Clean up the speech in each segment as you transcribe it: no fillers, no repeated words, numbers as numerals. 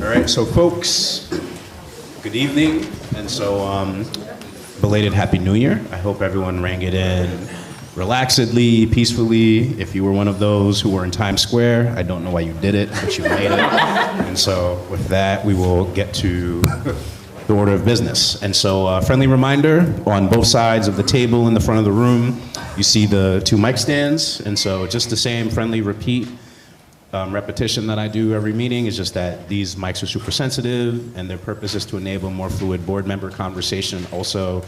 All right, so folks, good evening. And so, belated Happy New Year. I hope everyone rang it in relaxedly, peacefully. If you were one of those who were in Times Square, I don't know why you did it, but you made it. And so with that, we will get to the order of business. And so friendly reminder, on both sides of the table in the front of the room, you see the two mic stands. And so just the same friendly repeat repetition that I do every meeting is just that these mics are super sensitive and their purpose is to enable more fluid board member conversation, also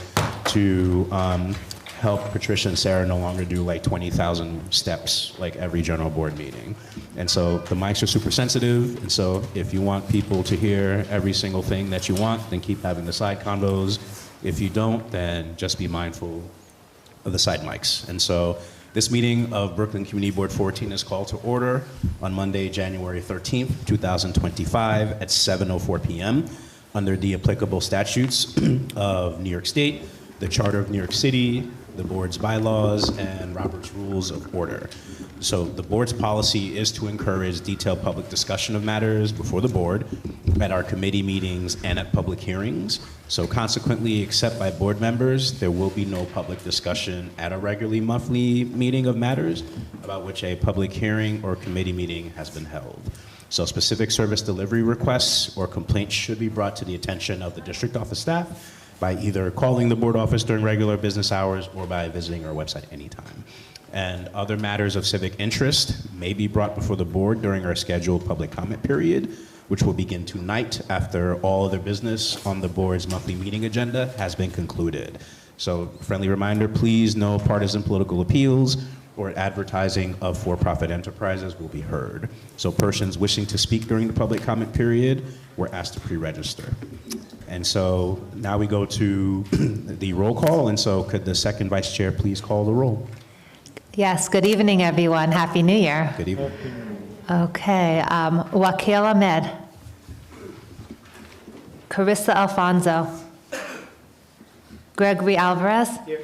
to help Patricia and Sarah no longer do like 20,000 steps like every general board meeting. And so the mics are super sensitive, and so if you want people to hear every single thing that you want, then keep having the side convos. If you don't, then just be mindful of the side mics. And so this meeting of Brooklyn Community Board 14 is called to order on Monday, January 13th, 2025 at 7:04 p.m. under the applicable statutes of New York State, the Charter of New York City, the board's bylaws, and Robert's Rules of Order. So the board's policy is to encourage detailed public discussion of matters before the board at our committee meetings and at public hearings. So consequently, except by board members, there will be no public discussion at a regularly monthly meeting of matters about which a public hearing or committee meeting has been held. So specific service delivery requests or complaints should be brought to the attention of the district office staff by either calling the board office during regular business hours or by visiting our website anytime. And other matters of civic interest may be brought before the board during our scheduled public comment period, which will begin tonight after all other business on the board's monthly meeting agenda has been concluded. So friendly reminder, please, no partisan political appeals or advertising of for-profit enterprises will be heard. So persons wishing to speak during the public comment period were asked to pre-register. And so now we go to the roll call. And so could the second vice chair please call the roll? Yes, good evening, everyone. Happy New Year. Good evening. Okay, Wakil Ahmed. Carissa Alfonso. Gregory Alvarez. Here.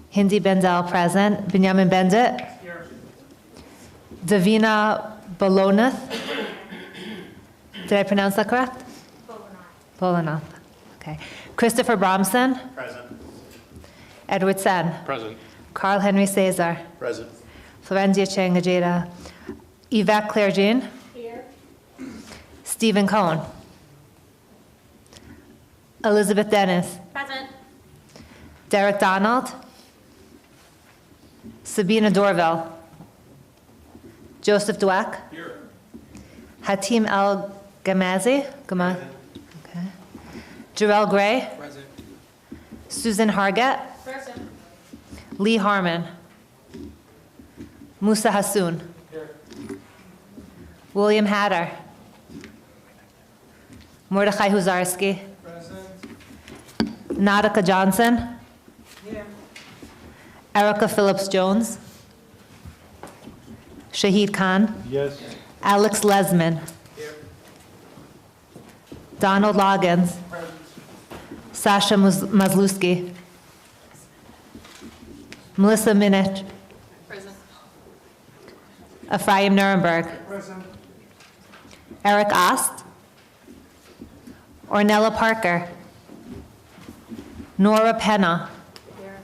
Hindi Bendel present. Benjamin Bendit. Here. Davina Bolonath. Did I pronounce that correct? Bolonath. Okay. Christopher Bromson. Present. Edward Sen. Present. Carl Henry Cesar. Present. Florenzia Changajeda. Yvette Claire Jean. Here. Stephen Cohn. Elizabeth Dennis. Present. Derek Donald. Sabina Dorville. Joseph Dweck. Here. Hatim El Gamazi. Okay. Jarrell Gray. Present. Susan Hargett. Present. Lee Harmon. Musa Hassoun. Here. William Hatter. Mordechai Huzarski. Present. Nadika Johnson. Here. Erica Phillips Jones. Shahid Khan. Yes. Alex Lesman. Here. Donald Loggins. Present. Sasha Mazlewski. Melissa Minich. Present. Ephraim Nuremberg. Present. Eric Ost. Ornella Parker. Nora Penna. Here.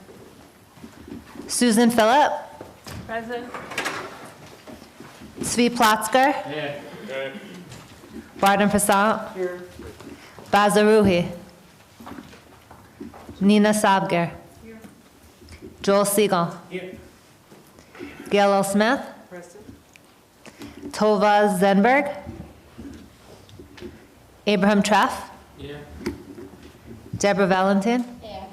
Susan Phillip. Present. Svi Plotzker. Here. Barden Prasad. Here. Bazaruhi. Nina Sabger. Here. Joel Siegel. Here. Gail L. Smith. Present. Tova Zenberg. Abraham Treff. Here. Deborah Valentin. Here.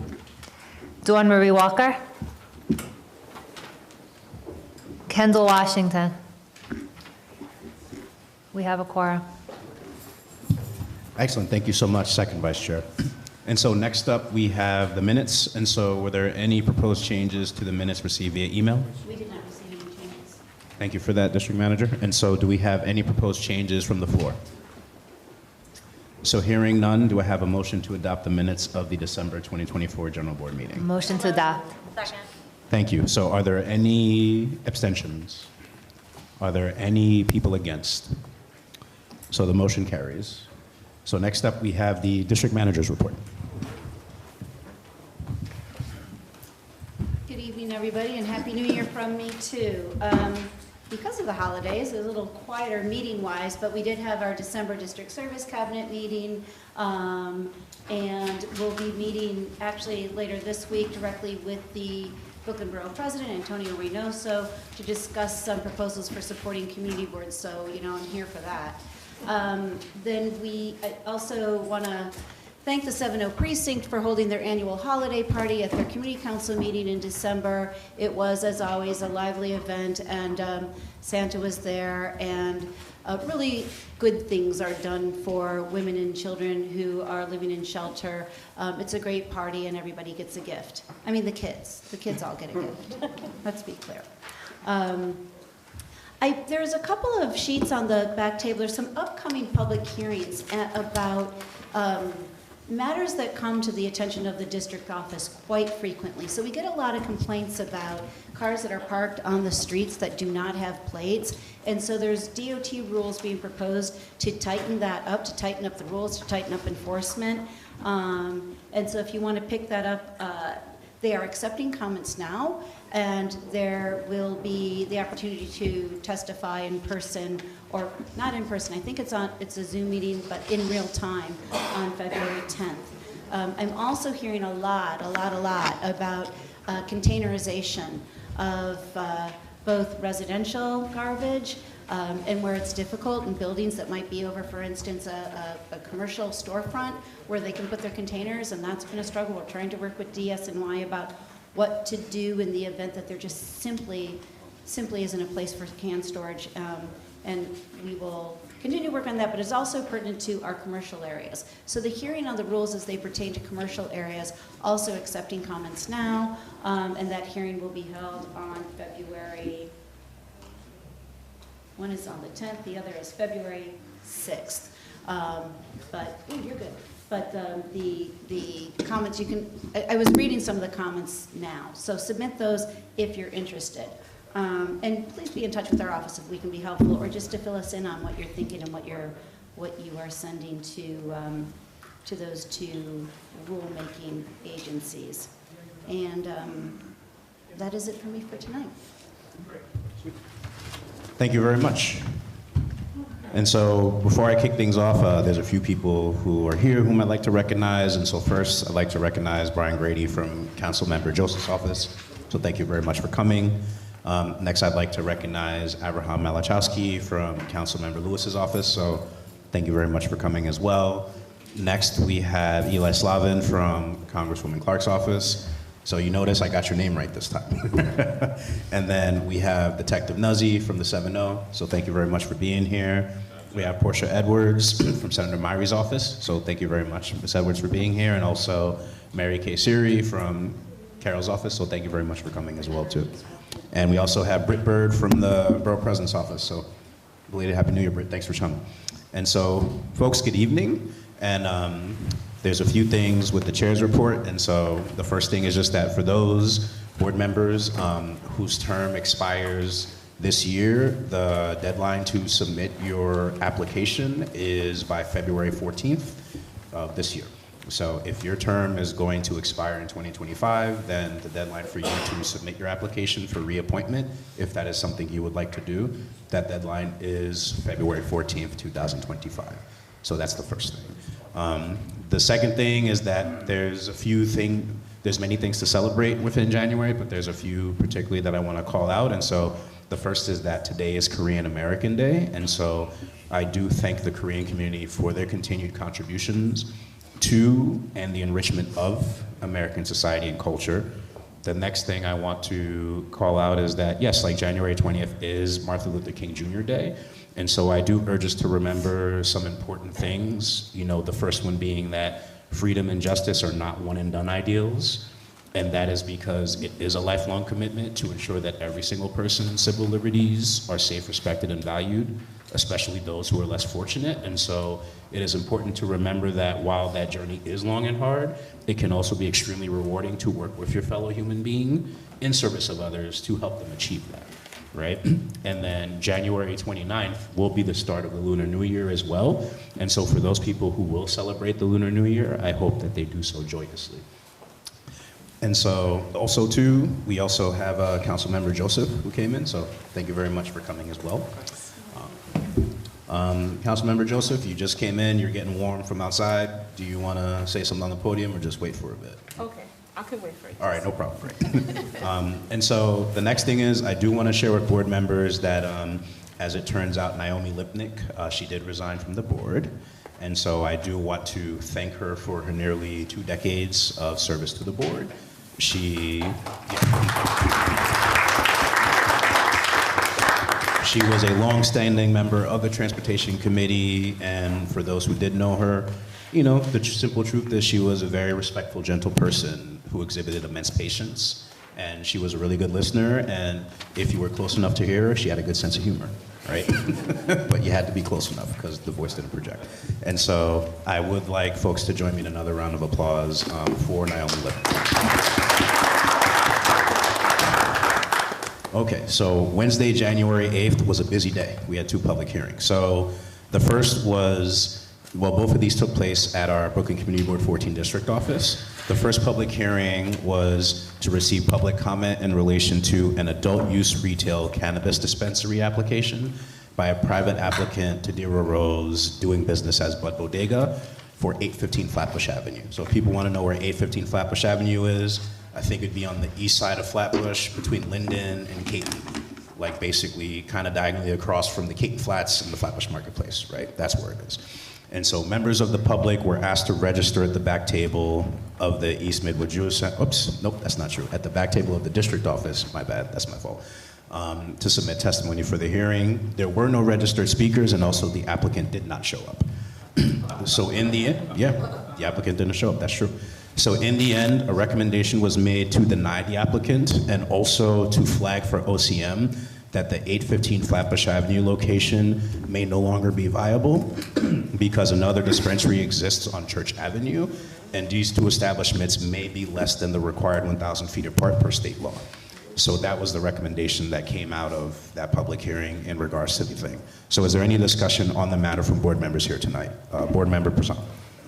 Dawn Marie Walker. Kendall Washington. We have a quorum. Excellent, thank you so much, second vice chair. And so next up, we have the minutes. And so were there any proposed changes to the minutes received via email? We did not receive any changes. Thank you for that, District Manager. And so do we have any proposed changes from the floor? So hearing none, do I have a motion to adopt the minutes of the December 2024 General Board meeting? Motion to adopt. Second. Thank you. So are there any abstentions? Are there any people against? So the motion carries. So next up, we have the district manager's report. Good evening, everybody, and Happy New Year from me, too. Because of the holidays, it was a little quieter meeting-wise, but we did have our December District Service Cabinet meeting, and we'll be meeting actually later this week directly with the Brooklyn Borough President, Antonio Reynoso, to discuss some proposals for supporting community boards, so, you know, I'm here for that. Then I also want to thank the 7-0 Precinct for holding their annual holiday party at their community council meeting in December. It was, as always, a lively event, and Santa was there, and really good things are done for women and children who are living in shelter. It's a great party, and everybody gets a gift. I mean, the kids all get a gift. Let's be clear. There's a couple of sheets on the back table. There's some upcoming public hearings about matters that come to the attention of the district office quite frequently. So we get a lot of complaints about cars that are parked on the streets that do not have plates. And so there's DOT rules being proposed to tighten that up, to tighten up the rules, to tighten up enforcement. And so if you want to pick that up, they are accepting comments now, and there will be the opportunity to testify in person, or not in person. I think it's a Zoom meeting, but in real time on February 10th. I'm also hearing a lot about containerization of both residential garbage and where it's difficult in buildings that might be over, for instance, a commercial storefront where they can put their containers, and that's been a struggle. We're trying to work with DSNY about what to do in the event that there just simply isn't a place for can storage, and we will continue to work on that, but it's also pertinent to our commercial areas. So the hearing on the rules as they pertain to commercial areas, also accepting comments now, and that hearing will be held on February, one is on the 10th, the other is February 6th. But, ooh, you're good. But the comments, I was reading some of the comments now, so submit those if you're interested. And please be in touch with our office if we can be helpful, or just to fill us in on what you're thinking and what you are sending to those two rulemaking agencies. And that is it for me for tonight. Thank you very much. And so before I kick things off, there's a few people who are here whom I'd like to recognize. And so first, I'd like to recognize Brian Grady from Councilmember Joseph's office. So thank you very much for coming. Next, I'd like to recognize Abraham Malachowski from Councilmember Lewis's office. So thank you very much for coming as well. Next, we have Eli Slavin from Congresswoman Clark's office. So you notice I got your name right this time. And then we have Detective Nuzzi from the 7-0. So thank you very much for being here. We have Portia Edwards from Senator Myrie's office. So thank you very much, Ms. Edwards, for being here. And also Mary Kay Siri from Carol's office. So thank you very much for coming as well, too. And we also have Britt Bird from the Borough President's office. So belated Happy New Year, Britt. Thanks for coming. And so, folks, good evening. And there's a few things with the chair's report. And so the first thing is just that for those board members whose term expires this year, the deadline to submit your application is by February 14th of this year. So if your term is going to expire in 2025, then the deadline for you to submit your application for reappointment, if that is something you would like to do, that deadline is February 14th, 2025. So that's the first thing. The second thing is that there's many things to celebrate within January, but there's a few particularly that I want to call out. And so the first is that today is Korean American Day. And so I do thank the Korean community for their continued contributions to and the enrichment of American society and culture. The next thing I want to call out is that, yes, like January 20th is Martin Luther King Jr. Day. And so I do urge us to remember some important things. You know, the first one being that freedom and justice are not one and done ideals. And that is because it is a lifelong commitment to ensure that every single person's civil liberties are safe, respected, and valued, especially those who are less fortunate. And so it is important to remember that while that journey is long and hard, it can also be extremely rewarding to work with your fellow human being in service of others to help them achieve that. right? And then January 29th will be the start of the Lunar New Year as well. And so for those people who will celebrate the Lunar New Year, I hope that they do so joyously. And so also too, we also have Councilmember Joseph who came in, so thank you very much for coming as well. Councilmember Joseph, you just came in, you're getting warm from outside. Do you want to say something on the podium or just wait for a bit? Okay, I could wait for it. All right, no problem, great. And so the next thing is, I do want to share with board members that, as it turns out, Naomi Lipnick, she did resign from the board. And so I do want to thank her for her nearly 2 decades of service to the board. She was a long-standing member of the Transportation Committee, and for those who did know her, you know, the simple truth is she was a very respectful, gentle person who exhibited immense patience, and she was a really good listener, and if you were close enough to hear her, she had a good sense of humor, right? But you had to be close enough because the voice didn't project. And so I would like folks to join me in another round of applause for Naomi Lipnick. Okay, so Wednesday, January 8th was a busy day. We had 2 public hearings. So the first was, well, both of these took place at our Brooklyn Community Board 14 District Office. The first public hearing was to receive public comment in relation to an adult use retail cannabis dispensary application by a private applicant, Tadira Rose, doing business as Bud Bodega for 815 Flatbush Avenue. So if people want to know where 815 Flatbush Avenue is, I think it'd be on the east side of Flatbush between Linden and Caton, like basically kind of diagonally across from the Caton Flats and the Flatbush Marketplace, right? That's where it is. And so members of the public were asked to register at the back table of the East Midwood Jewish Center. Oops, nope, that's not true. At the back table of the district office, my bad, that's my fault, to submit testimony for the hearing. There were no registered speakers, and also the applicant did not show up. So in the end, yeah, the applicant didn't show up, that's true. So in the end, a recommendation was made to deny the applicant and also to flag for OCM that the 815 Flatbush Avenue location may no longer be viable because another dispensary exists on Church Avenue, and these 2 establishments may be less than the required 1,000 feet apart per state law. So that was the recommendation that came out of that public hearing in regards to the thing. So is there any discussion on the matter from board members here tonight? Board member Person.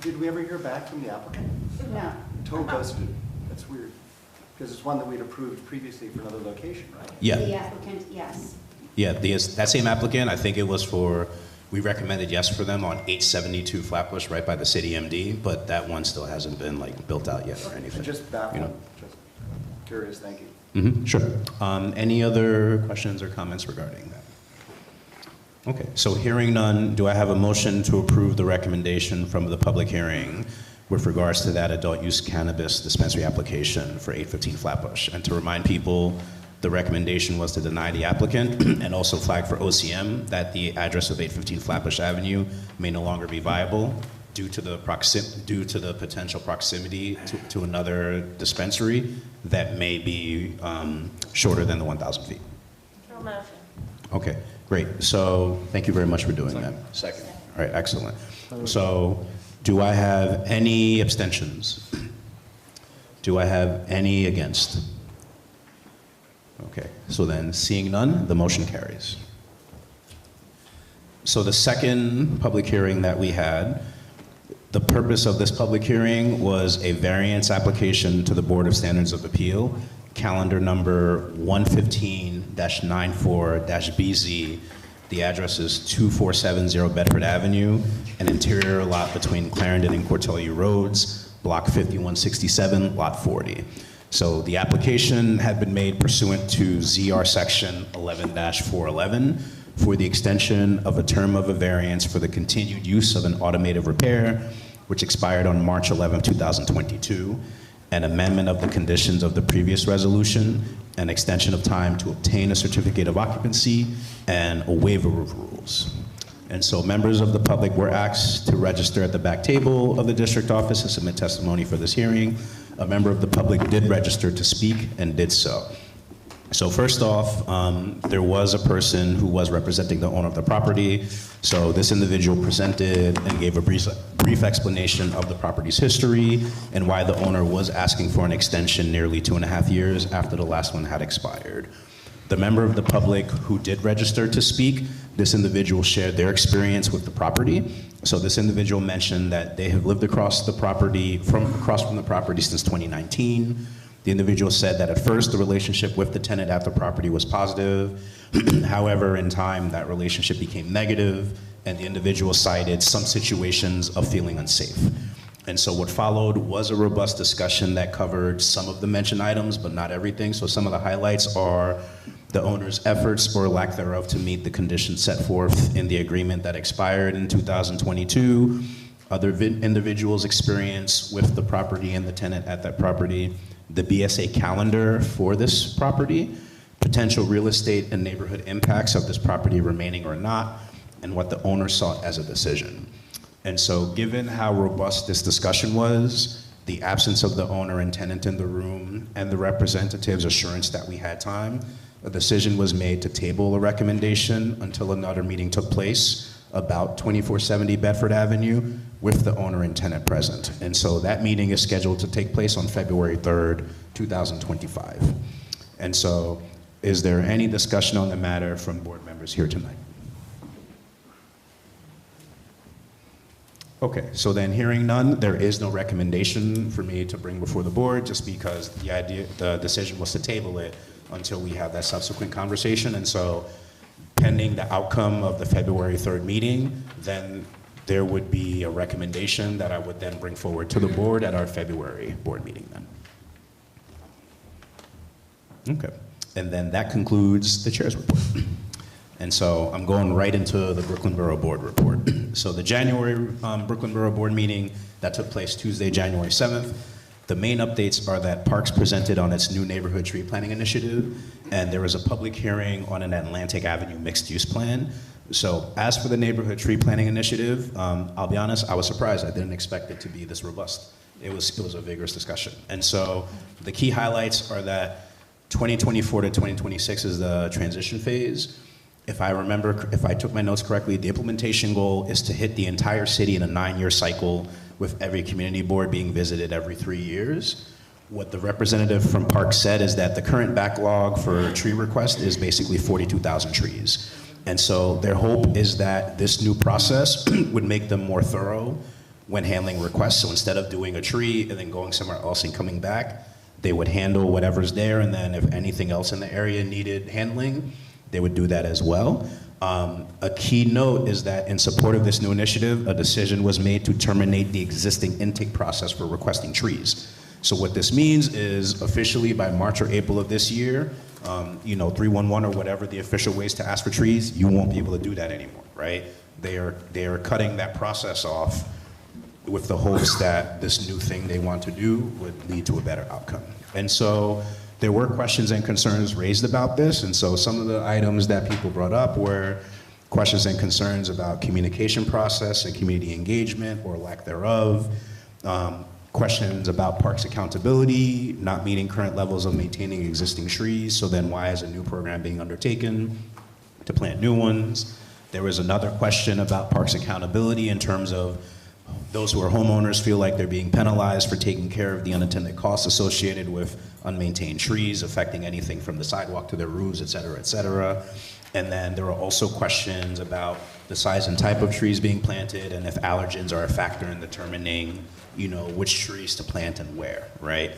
Did we ever hear back from the applicant? No. Totally ghosted. That's weird. Because it's one that we'd approved previously for another location, right? Yeah. The applicant, yes. Yeah, that same applicant, I think it was for, we recommended yes for them on 872 Flatbush, right by the city MD, but that one still hasn't been like built out yet or anything. Just that you one. know? Just curious, thank you. Sure. Any other questions or comments regarding that? Okay, so hearing none, do I have a motion to approve the recommendation from the public hearing with regards to that adult use cannabis dispensary application for 815 Flatbush? And to remind people, the recommendation was to deny the applicant and also flag for OCM that the address of 815 Flatbush Avenue may no longer be viable due to the potential proximity to another dispensary that may be shorter than the 1,000 feet. No motion. Okay, great. So thank you very much for doing that. Second. All right, excellent. So do I have any abstentions? Do I have any against? Okay, so then seeing none, the motion carries. So the second public hearing that we had, the purpose of this public hearing was a variance application to the Board of Standards of Appeal, calendar number 115-94-BZ. The address is 2470 Bedford Avenue, an interior lot between Clarendon and Cortelyou Roads, block 5167, lot 40. So the application had been made pursuant to ZR section 11-411 for the extension of a term of a variance for the continued use of an automated repair, which expired on March 11, 2022, an amendment of the conditions of the previous resolution, an extension of time to obtain a certificate of occupancy, and a waiver of rules. And so members of the public were asked to register at the back table of the district office to submit testimony for this hearing. A member of the public did register to speak and did so. So first off, there was a person who was representing the owner of the property. So this individual presented and gave a brief explanation of the property's history and why the owner was asking for an extension nearly 2.5 years after the last one had expired. The member of the public who did register to speak, this individual shared their experience with the property. So this individual mentioned that they have lived across the property, across from the property since 2019. The individual said that at first the relationship with the tenant at the property was positive. However, in time, that relationship became negative, and the individual cited some situations of feeling unsafe. And so what followed was a robust discussion that covered some of the mentioned items, but not everything. So some of the highlights are the owner's efforts or lack thereof to meet the conditions set forth in the agreement that expired in 2022, other individuals' experience with the property and the tenant at that property, the BSA calendar for this property, potential real estate and neighborhood impacts of this property remaining or not, and what the owner sought as a decision. And so given how robust this discussion was, the absence of the owner and tenant in the room, and the representative's assurance that we had time, a decision was made to table a recommendation until another meeting took place about 2470 Bedford Avenue with the owner and tenant present. And so that meeting is scheduled to take place on February 3rd, 2025. And so is there any discussion on the matter from board members here tonight? Okay, so then hearing none, there is no recommendation for me to bring before the board, just because the decision was to table it until we have that subsequent conversation. And so pending the outcome of the February 3rd meeting, then there would be a recommendation that I would then bring forward to the board at our February board meeting then. Okay, and then that concludes the chair's report. And so I'm going right into the Brooklyn Borough Board report. So the January Brooklyn Borough Board meeting that took place Tuesday, January 7th, the main updates are that Parks presented on its new neighborhood tree planning initiative, and there was a public hearing on an Atlantic Avenue mixed-use plan. So as for the neighborhood tree planning initiative, I'll be honest, I was surprised. I didn't expect it to be this robust. It was a vigorous discussion. And so the key highlights are that 2024 to 2026 is the transition phase. If I took my notes correctly, the implementation goal is to hit the entire city in a 9-year cycle, with every community board being visited every 3 years. What the representative from Parks said is that the current backlog for tree request is basically 42,000 trees. And so their hope is that this new process would make them more thorough when handling requests. So instead of doing a tree and then going somewhere else and coming back, they would handle whatever's there, and then if anything else in the area needed handling, they would do that as well. A key note is that in support of this new initiative, a decision was made to terminate the existing intake process for requesting trees. So what this means is officially by March or April of this year, 311 or whatever the official ways to ask for trees, you won't be able to do that anymore, right? They are cutting that process off with the hopes that this new thing they want to do would lead to a better outcome. And so there were questions and concerns raised about this, and so some of the items that people brought up were questions and concerns about communication process and community engagement or lack thereof, questions about parks accountability, not meeting current levels of maintaining existing trees, so then why is a new program being undertaken to plant new ones? There was another question about parks accountability in terms of those who are homeowners feel like they're being penalized for taking care of the unintended costs associated with unmaintained trees, affecting anything from the sidewalk to their roofs, et cetera, et cetera. And then there were also questions about the size and type of trees being planted, and if allergens are a factor in determining, which trees to plant and where, right?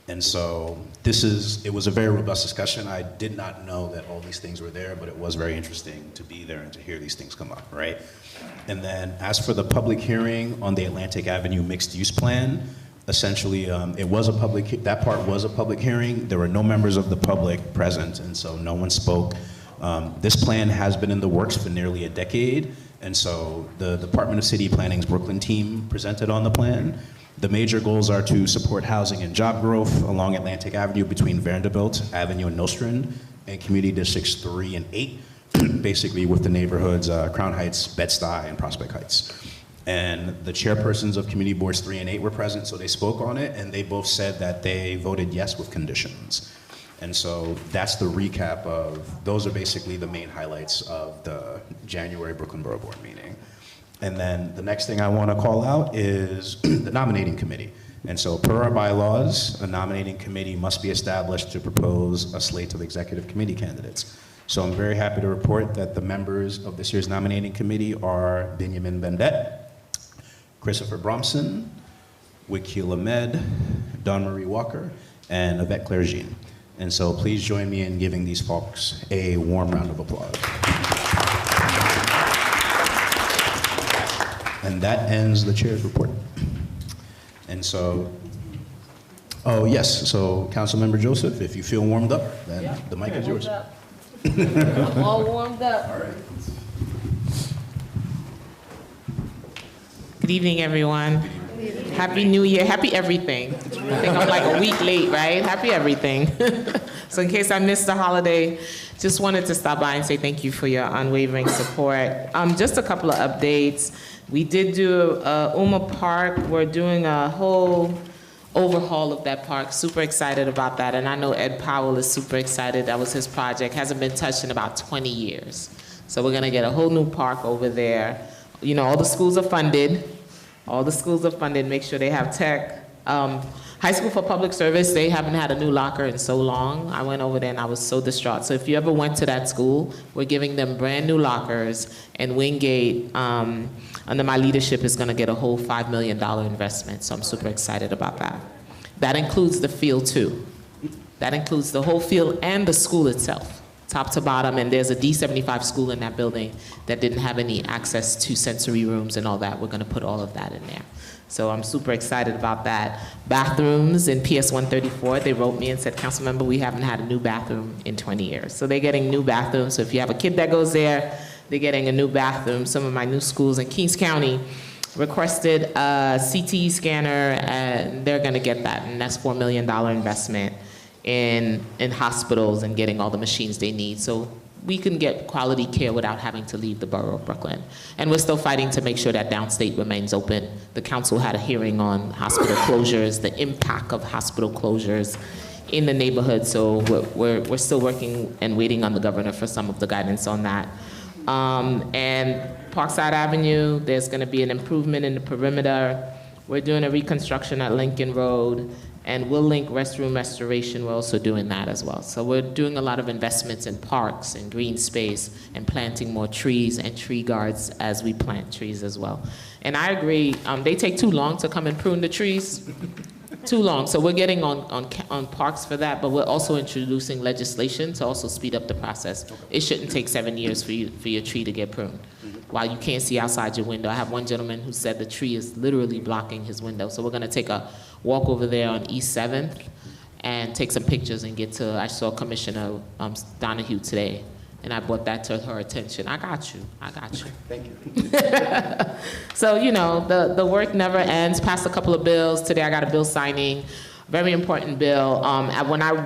And so it was a very robust discussion. I did not know that all these things were there, but it was very interesting to be there and to hear these things come up, right? And then as for the public hearing on the Atlantic Avenue mixed-use plan, essentially that part was a public hearing. There were no members of the public present, and so no one spoke. This plan has been in the works for nearly a decade, and so the Department of City Planning's Brooklyn team presented on the plan. The major goals are to support housing and job growth along Atlantic Avenue between Vanderbilt Avenue and Nostrand, and Community Districts 3 and 8, basically with the neighborhoods Crown Heights, Bed-Stuy, and Prospect Heights. And the chairpersons of Community Boards 3 and 8 were present, so they spoke on it, and they both said that they voted yes with conditions. And so that's the recap those are basically the main highlights of the January Brooklyn Borough Board meeting. And then the next thing I want to call out is the nominating committee. And so per our bylaws, a nominating committee must be established to propose a slate of executive committee candidates. So I'm very happy to report that the members of this year's nominating committee are Benjamin Bendet, Christopher Bromson, Wakil Ahmed, Dawn Marie Walker, and Yvette Clerjean. And so please join me in giving these folks a warm round of applause. And that ends the chair's report. And so, oh yes, so Councilmember Joseph, if you feel warmed up, then the mic is yours. I'm all warmed up. All right. Good evening, everyone. Happy New Year. Happy everything. I think I'm like a week late, right? Happy everything. So in case I missed the holiday, just wanted to stop by and say thank you for your unwavering support. Just a couple of updates. We did do Uma Park. We're doing a whole overhaul of that park. Super excited about that. And I know Ed Powell is super excited. That was his project. Hasn't been touched in about 20 years. So we're going to get a whole new park over there. You know, all the schools are funded. All the schools are funded. Make sure they have tech. High School for Public Service, they haven't had a new locker in so long. I went over there and I was so distraught. So if you ever went to that school, we're giving them brand new lockers, and Wingate, under my leadership, is gonna get a whole $5 million investment. So I'm super excited about that. That includes the field too. That includes the whole field and the school itself, top to bottom. And there's a D75 school in that building that didn't have any access to sensory rooms and all that. We're gonna put all of that in there. So I'm super excited about that. Bathrooms in PS 134, they wrote me and said, Councilmember, we haven't had a new bathroom in 20 years. So they're getting new bathrooms. So if you have a kid that goes there, they're getting a new bathroom. Some of my new schools in Kings County requested a CT scanner, and they're gonna get that. And that's $4 million investment in hospitals and getting all the machines they need. So we can get quality care without having to leave the borough of Brooklyn. And we're still fighting to make sure that downstate remains open. The council had a hearing on hospital closures, the impact of hospital closures in the neighborhood. So we're still working and waiting on the governor for some of the guidance on that. And Parkside Avenue, there's gonna be an improvement in the perimeter. We're doing a reconstruction at Lincoln Road. And we'll link restroom restoration. We're also doing that as well. So we're doing a lot of investments in parks and green space and planting more trees and tree guards as we plant trees as well. And I agree, they take too long to come and prune the trees. Too long. So we're getting on parks for that, but we're also introducing legislation to also speed up the process. It shouldn't take 7 years for your tree to get pruned. While you can't see outside your window. I have one gentleman who said the tree is literally blocking his window. So we're gonna take a walk over there on East 7th and take some pictures and get to, I saw Commissioner Donahue today, and I brought that to her attention. I got you. Thank you. So, you know, the work never ends. Passed a couple of bills. Today I got a bill signing. Very important bill.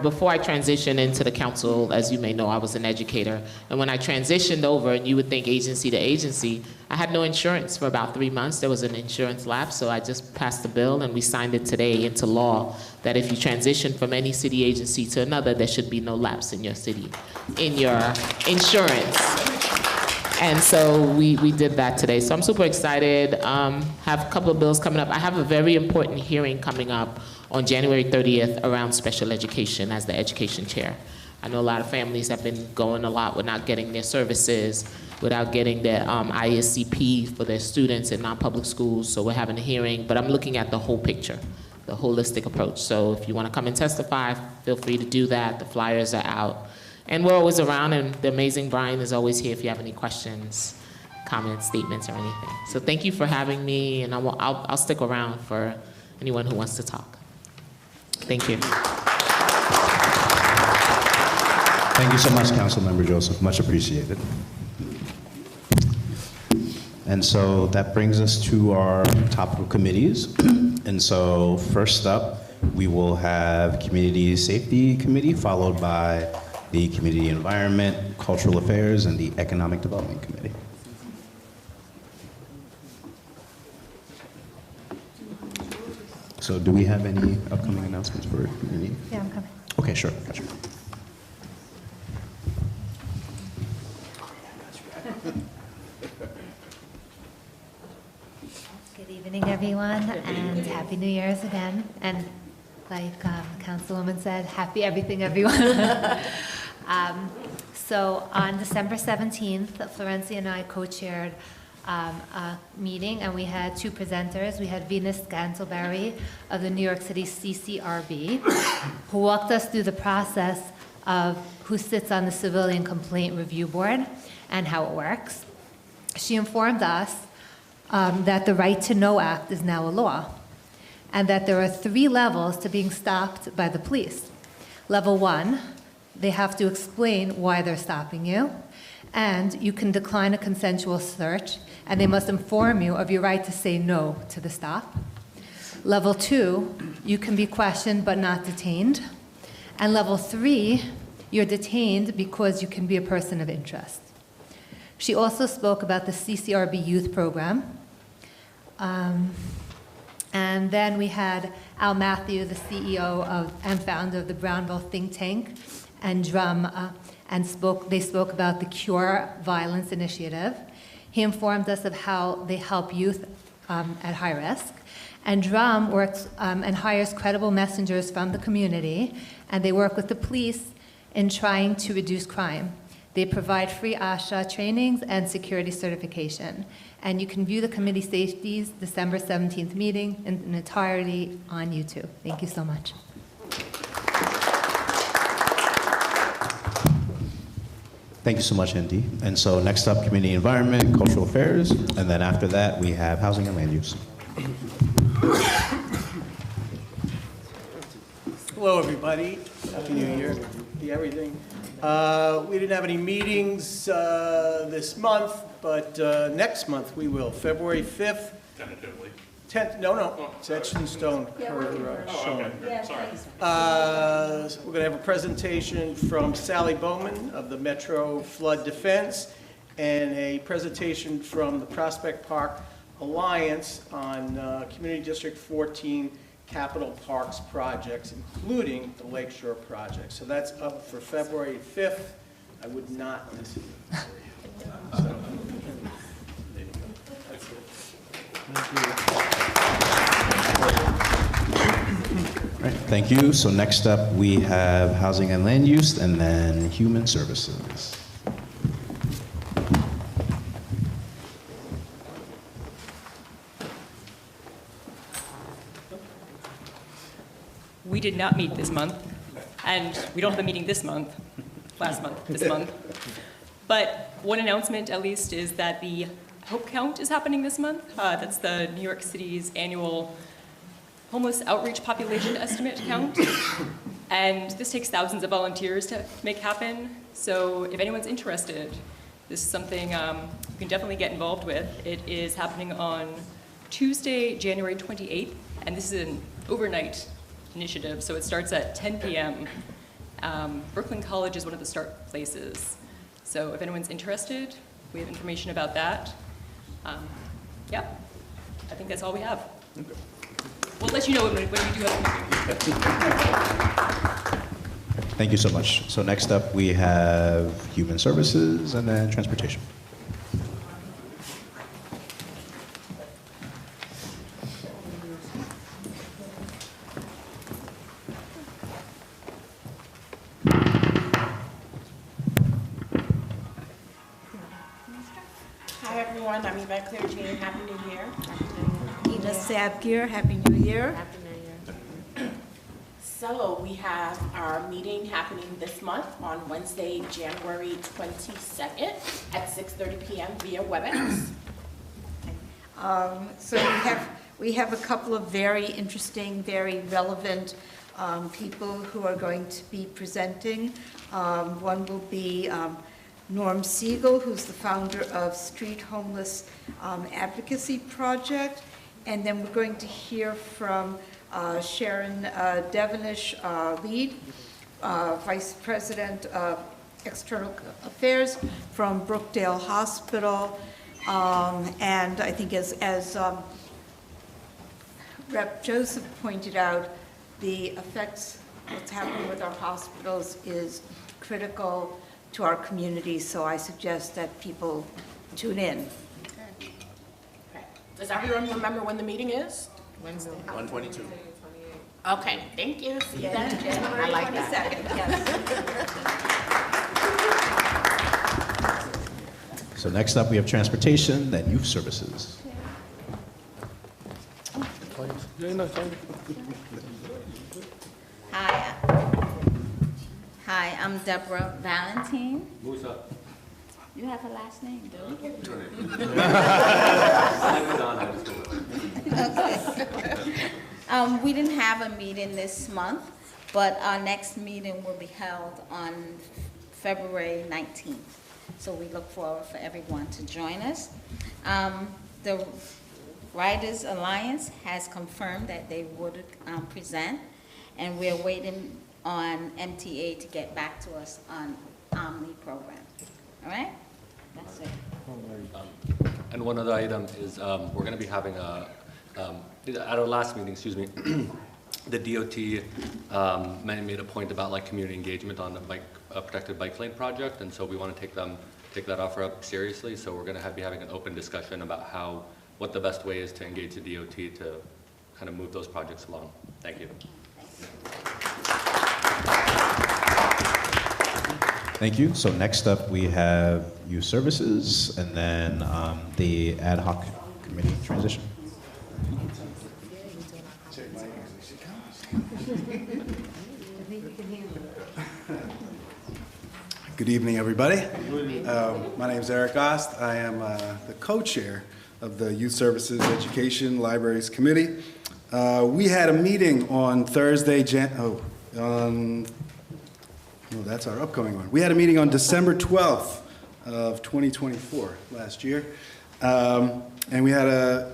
Before I transitioned into the council, as you may know, I was an educator. And when I transitioned over, and you would think agency to agency, I had no insurance for about 3 months. There was an insurance lapse, so I just passed the bill, and we signed it today into law that if you transition from any city agency to another, there should be no lapse in your city, in your insurance. And so we did that today. So I'm super excited. Have a couple of bills coming up. I have a very important hearing coming up on January 30th around special education as the education chair. I know a lot of families have been going a lot without getting their services, without getting their ISCP for their students in non-public schools. So we're having a hearing, but I'm looking at the whole picture, the holistic approach. So if you want to come and testify, feel free to do that. The flyers are out. And we're always around, and the amazing Brian is always here if you have any questions, comments, statements, or anything. So thank you for having me, and I'll stick around for anyone who wants to talk. Thank you. Thank you so much, Councilmember Joseph. Much appreciated. And so that brings us to our topical committees. And so first up, we will have Community Safety Committee, followed by the Community Environment, Cultural Affairs, and the Economic Development Committee. So do we have any upcoming announcements for community? Yeah, I'm coming. Okay, sure, gotcha. Good evening, everyone, and Happy New Year's again. And like Councilwoman said, happy everything, everyone. So on December 17th, Florencia and I co-chaired a meeting, and we had two presenters. We had Venus Scantleberry of the New York City CCRB, who walked us through the process of who sits on the Civilian Complaint Review Board and how it works. She informed us that the Right to Know Act is now a law, and that there are 3 levels to being stopped by the police. Level 1, they have to explain why they're stopping you, and you can decline a consensual search, and they must inform you of your right to say no to the stop. Level 2, you can be questioned but not detained. And level 3, you're detained because you can be a person of interest. She also spoke about the CCRB youth program. And then we had Al Matthew, the CEO and founder of the Brownville think tank, and Drum, and they spoke about the Cure Violence Initiative. He informed us of how they help youth at high risk. And Drum works and hires credible messengers from the community, and they work with the police in trying to reduce crime. They provide free ASHA trainings and security certification. And you can view the committee safety's December 17th meeting in entirety on YouTube. Thank you so much. Thank you so much, Indy. And so next up, Community Environment, Cultural Affairs, and then after that, we have Housing and Land Use. Hello, everybody. Happy New Year. Happy everything. We didn't have any meetings this month, but next month we will. February 5th. Tentatively. 10th, no, it's etched in stone. Sean. Sorry. We're going to have a presentation from Sally Bowman of the Metro Flood Defense and a presentation from the Prospect Park Alliance on Community District 14 Capital Parks projects, including the Lakeshore project. So that's up for February 5th. I would not miss it. So, that's it. All right, thank you. So next up, we have Housing and Land Use, and then Human Services. We did not meet this month, and we don't have a meeting this month, this month. But one announcement, at least, is that the Hope Count is happening this month. That's the New York City's annual homeless outreach population estimate count. And this takes thousands of volunteers to make happen. So if anyone's interested, this is something you can definitely get involved with. It is happening on Tuesday, January 28th, and this is an overnight initiative, so it starts at 10 p.m. Brooklyn College is one of the start places. So if anyone's interested, we have information about that. Yeah, I think that's all we have. Okay. We'll let you know when we do have a meeting. Thank you so much. So next up, we have Human Services and then Transportation. Hi everyone, I'm Yvette Claire Jane. Happy New Year. Ina Sabgir, Happy New Year. Happy New Year. So we have our meeting happening this month on Wednesday, January 22nd at 6:30 p.m. via WebEx. So we have a couple of very interesting, very relevant people who are going to be presenting. One will be Norm Siegel, who's the founder of Street Homeless Advocacy Project. And then we're going to hear from Sharon Devonish Lead, Vice President of External Affairs from Brookdale Hospital. And I think as Rep. Joseph pointed out, the effects, what's happening with our hospitals is critical to our community, so I suggest that people tune in. Okay. Does everyone remember when the meeting is? Wednesday. 122. Okay, thank you. See you then. January I like that. 22nd, yes. So next up, we have transportation, then youth services. Hi. Hi, I'm Deborah Valentine. Musa. You have a last name, do you? We didn't have a meeting this month, but our next meeting will be held on February 19th. So we look forward for everyone to join us. The Writers Alliance has confirmed that they would present, and we're waiting on MTA to get back to us on Omni program. All right? That's it. And one other item is we're going to be having at our last meeting, excuse me, the DOT made a point about like community engagement on the protected bike lane project, and so we want to take that offer up seriously. So we're going to be having an open discussion about what the best way is to engage the DOT to kind of move those projects along. Thank you. Thank you. So next up, we have youth services, and then the ad hoc committee transition. Good evening, everybody. My name is Eric Ost. I am the co-chair of the Youth Services Education Libraries Committee. We had a meeting on Thursday, that's our upcoming one. We had a meeting on December 12th of 2024, last year. And we had a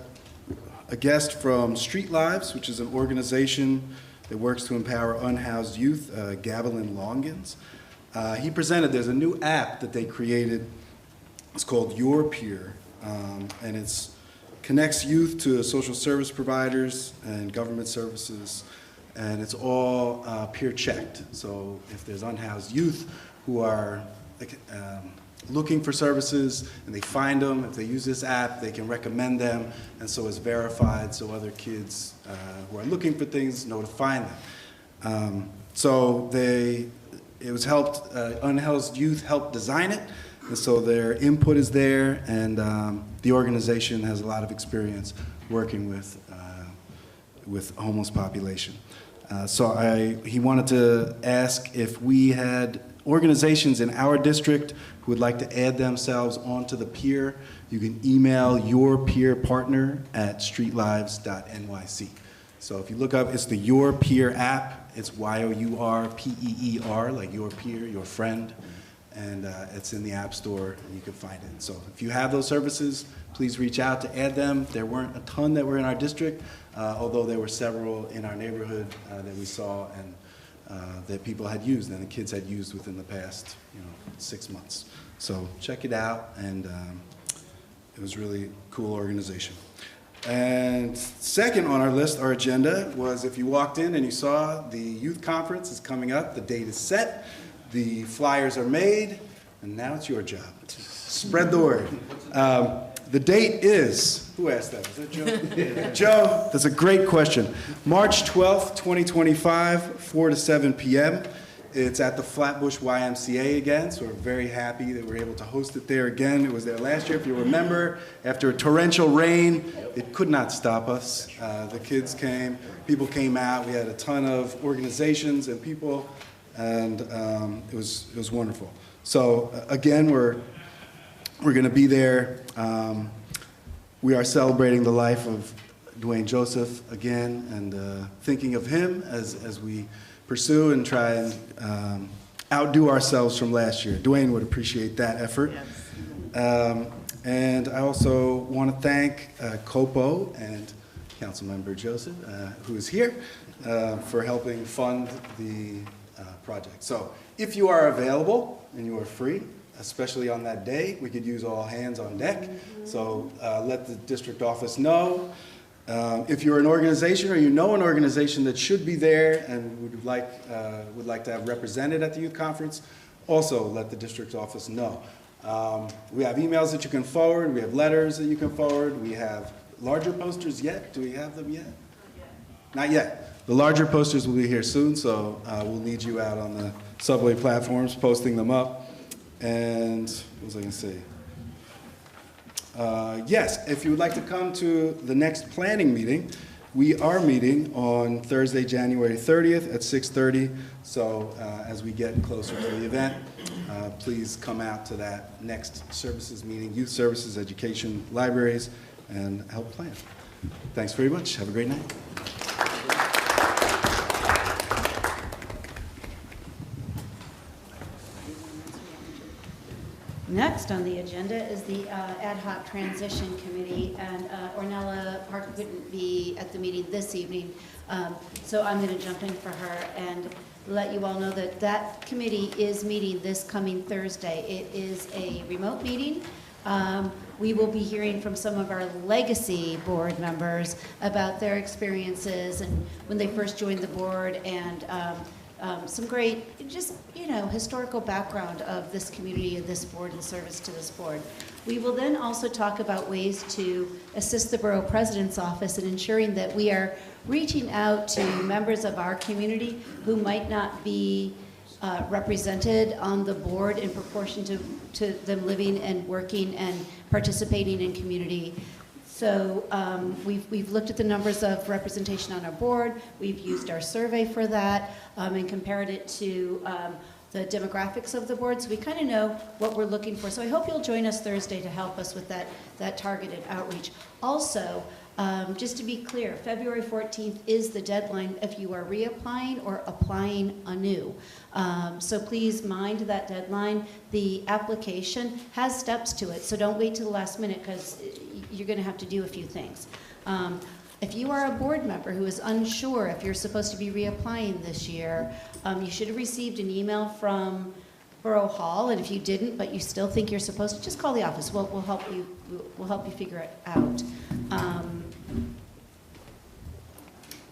guest from Street Lives, which is an organization that works to empower unhoused youth, Gavilan Longins. He presented, there's a new app that they created. It's called Your Peer, and it connects youth to social service providers and government services, and it's all peer checked. So if there's unhoused youth who are looking for services and they find them, if they use this app, they can recommend them, and so it's verified so other kids who are looking for things know to find them. It was helped, unhoused youth helped design it, and so their input is there, and the organization has a lot of experience working with homeless population. He wanted to ask if we had organizations in our district who would like to add themselves onto the peer. You can email your peer partner at streetlives.nyc. So if you look up, it's the Your Peer app. It's YOURPEER, like your peer, your friend. And it's in the App Store, and you can find it. So if you have those services, please reach out to add them. There weren't a ton that were in our district, although there were several in our neighborhood that we saw and that people had used and the kids had used within the past 6 months. So check it out, and it was really a cool organization. And second on our list, our agenda, was if you walked in and you saw the youth conference is coming up, the date is set, the flyers are made, and now it's your job. Spread the word. The date is, who asked that? Was that Joe? Joe, that's a great question. March 12th, 2025, 4 to 7 p.m. It's at the Flatbush YMCA again, so we're very happy that we're able to host it there again. It was there last year, if you remember. After a torrential rain, it could not stop us. The kids came, people came out. We had a ton of organizations and people, and it was wonderful. So again, we're going to be there. We are celebrating the life of Dwayne Joseph again, and thinking of him as we pursue and try and outdo ourselves from last year. Dwayne would appreciate that effort. Yes. And I also want to thank Copo and Councilmember Joseph, who is here, for helping fund the project. So if you are available and you are free, especially on that day, we could use all hands on deck. So let the district office know. If you're an organization or you know an organization that should be there and would like to have represented at the youth conference, also let the district office know. We have emails that you can forward. We have letters that you can forward. We have larger posters yet? Do we have them yet? Not yet. The larger posters will be here soon, so we'll need you out on the subway platforms, posting them up. And what was I going to say? Yes, if you would like to come to the next planning meeting, we are meeting on Thursday, January 30th at 6:30. So as we get closer to the event, please come out to that next services meeting, youth services, education, libraries, and help plan. Thanks very much. Have a great night. Next on the agenda is the Ad Hoc Transition Committee, and Ornella Park couldn't be at the meeting this evening, so I'm going to jump in for her and let you all know that that committee is meeting this coming Thursday. It is a remote meeting. We will be hearing from some of our legacy board members about their experiences and when they first joined the board, and some great, just, historical background of this community and this board and service to this board. We will then also talk about ways to assist the Borough President's Office in ensuring that we are reaching out to members of our community who might not be represented on the board in proportion to them living and working and participating in community. So we've looked at the numbers of representation on our board. We've used our survey for that and compared it to the demographics of the board, so we kind of know what we're looking for. So I hope you'll join us Thursday to help us with that targeted outreach. Also, just to be clear, February 14th is the deadline if you are reapplying or applying anew. So please mind that deadline. The application has steps to it, so don't wait till the last minute because you're going to have to do a few things. If you are a board member who is unsure if you're supposed to be reapplying this year, you should have received an email from Borough Hall, and if you didn't, but you still think you're supposed to, just call the office. We'll help you. We'll help you figure it out.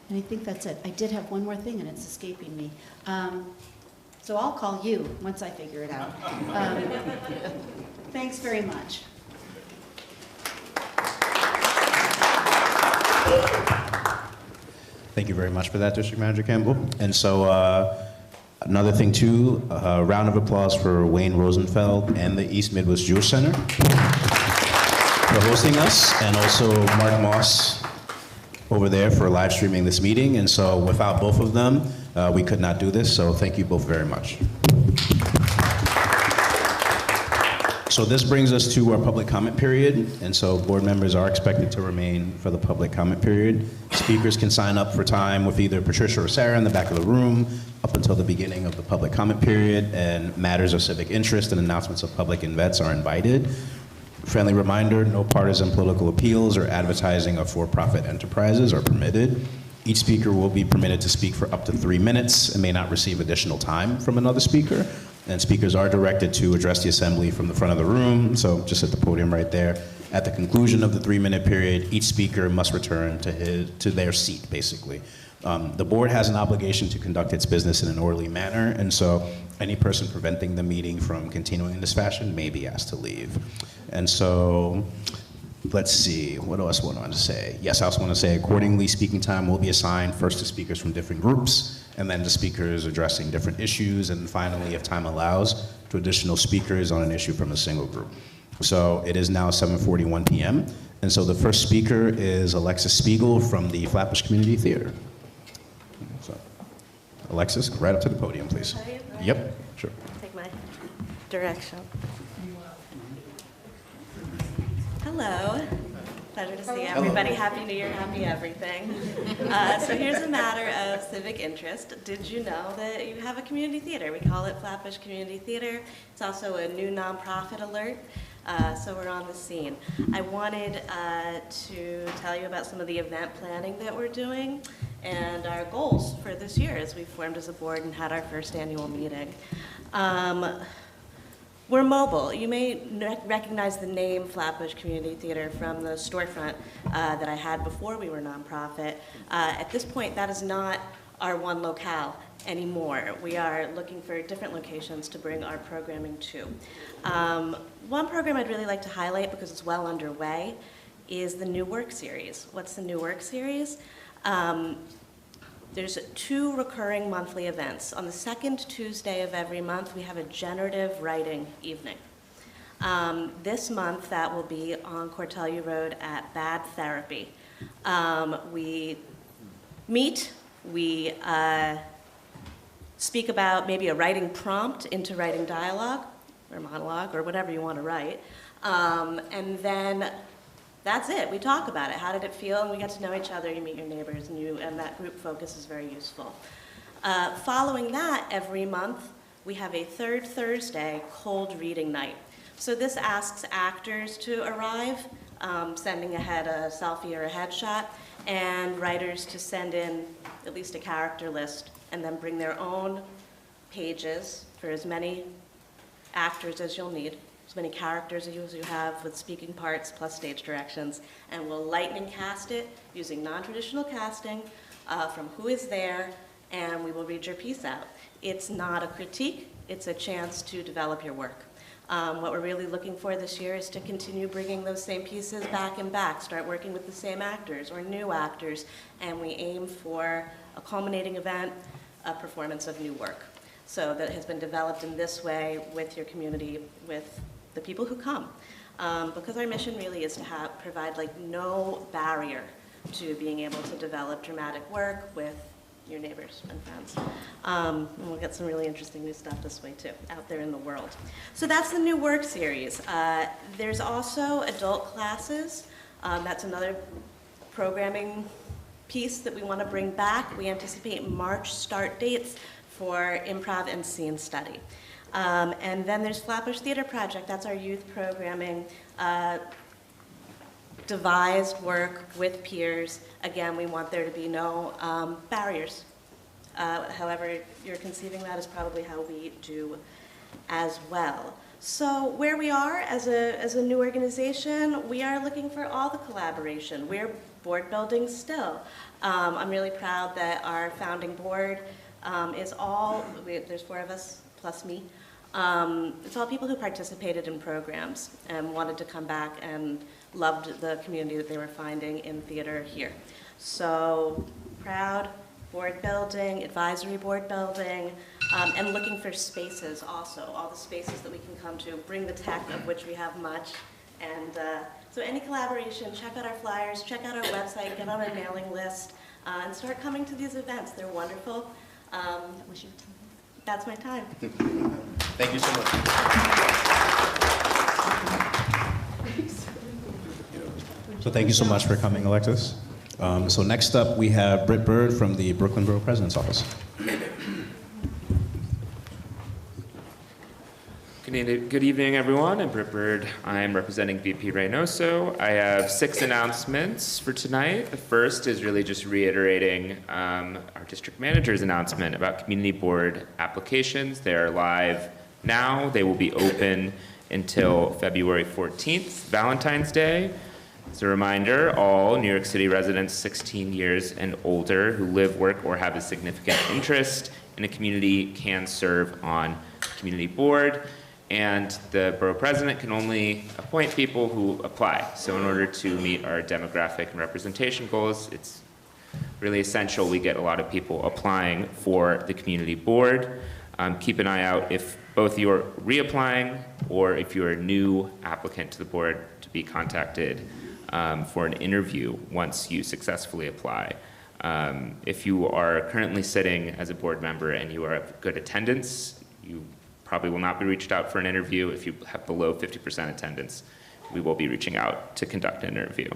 And I think that's it. I did have one more thing, and it's escaping me. So I'll call you once I figure it out. Thanks very much. Thank you very much for that, District Manager Campbell. And so another thing too, a round of applause for Wayne Rosenfeld and the East Midwest Jewish Center for hosting us, and also Mark Moss over there for live streaming this meeting. And so without both of them, we could not do this, so thank you both very much. So this brings us to our public comment period, and so board members are expected to remain for the public comment period. Speakers can sign up for time with either Patricia or Sarah in the back of the room up until the beginning of the public comment period, and matters of civic interest and announcements of public events are invited. Friendly reminder, no partisan political appeals or advertising of for-profit enterprises are permitted. Each speaker will be permitted to speak for up to 3 minutes and may not receive additional time from another speaker. And speakers are directed to address the assembly from the front of the room, so just at the podium right there. At the conclusion of the 3-minute period, each speaker must return to their seat, basically. The board has an obligation to conduct its business in an orderly manner, and so any person preventing the meeting from continuing in this fashion may be asked to leave. And so, let's see, what else want to say? Yes, I also want to say accordingly, speaking time will be assigned first to speakers from different groups, and then to speakers addressing different issues, and finally, if time allows, to additional speakers on an issue from a single group. So it is now 7:41 p.m., and so the first speaker is Alexis Spiegel from the Flatbush Community Theater. So, Alexis, right up to the podium, please. Yep, sure. Take my direction. Hello. Pleasure to see everybody. Happy New Year, happy everything. So here's a matter of civic interest. Did you know that you have a community theater? We call it Flatbush Community Theater. It's also a new nonprofit alert, so we're on the scene. I wanted to tell you about some of the event planning that we're doing and our goals for this year as we formed as a board and had our first annual meeting. We're mobile. You may recognize the name Flatbush Community Theater from the storefront that I had before we were nonprofit. At this point, that is not our one locale anymore. We are looking for different locations to bring our programming to. One program I'd really like to highlight because it's well underway is the New Work Series. What's the New Work Series? There's 2 recurring monthly events. On the second Tuesday of every month, we have a generative writing evening. This month, that will be on Cortellia Road at Bad Therapy. We meet, we speak about maybe a writing prompt into writing dialogue or monologue or whatever you want to write. And then that's it. We talk about it. How did it feel? And we get to know each other. You meet your neighbors, and that group focus is very useful. Following that, every month, we have a third Thursday cold reading night. So this asks actors to arrive, sending ahead a selfie or a headshot, and writers to send in at least a character list, and then bring their own pages for as many actors as you'll need, as many characters as you have with speaking parts plus stage directions, and we'll lightning cast it using non-traditional casting from who is there, and we will read your piece out. It's not a critique, it's a chance to develop your work. What we're really looking for this year is to continue bringing those same pieces back and back, start working with the same actors or new actors, and we aim for a culminating event, a performance of new work. So that has been developed in this way with your community, with the people who come. Because our mission really is to provide like no barrier to being able to develop dramatic work with your neighbors and friends. And we'll get some really interesting new stuff this way too, out there in the world. So that's the New Work Series. There's also adult classes. That's another programming piece that we want to bring back. We anticipate March start dates for improv and scene study. And then there's Flatbush Theater Project. That's our youth programming, devised work with peers. Again, we want there to be no barriers. However you're conceiving that is probably how we do as well. So where we are as a new organization, we are looking for all the collaboration. We're board building still. I'm really proud that our founding board is all, there's 4 of us plus me. It's all people who participated in programs and wanted to come back and loved the community that they were finding in theater here. So proud, board building, advisory board building, and looking for spaces also, all the spaces that we can come to, bring the tech of which we have much. And so any collaboration, check out our flyers, check out our website, get on our mailing list, and start coming to these events. They're wonderful. That's my time. Thank you so much. So thank you so much for coming, Alexis. So next up, we have Britt Bird from the Brooklyn Borough President's Office. Good evening, everyone. I'm Britt Bird. I'm representing VP Reynoso. I have 6 announcements for tonight. The first is really just reiterating our district manager's announcement about community board applications. They are live now. They will be open until February 14th, Valentine's Day. As a reminder, all New York City residents 16 years and older who live, work, or have a significant interest in a community can serve on the community board. And the borough president can only appoint people who apply. So in order to meet our demographic and representation goals, it's really essential we get a lot of people applying for the community board. Keep an eye out if both you're reapplying or if you're a new applicant to the board to be contacted for an interview once you successfully apply. If you are currently sitting as a board member and you are of good attendance, you probably will not be reached out for an interview. If you have below 50% attendance, we will be reaching out to conduct an interview.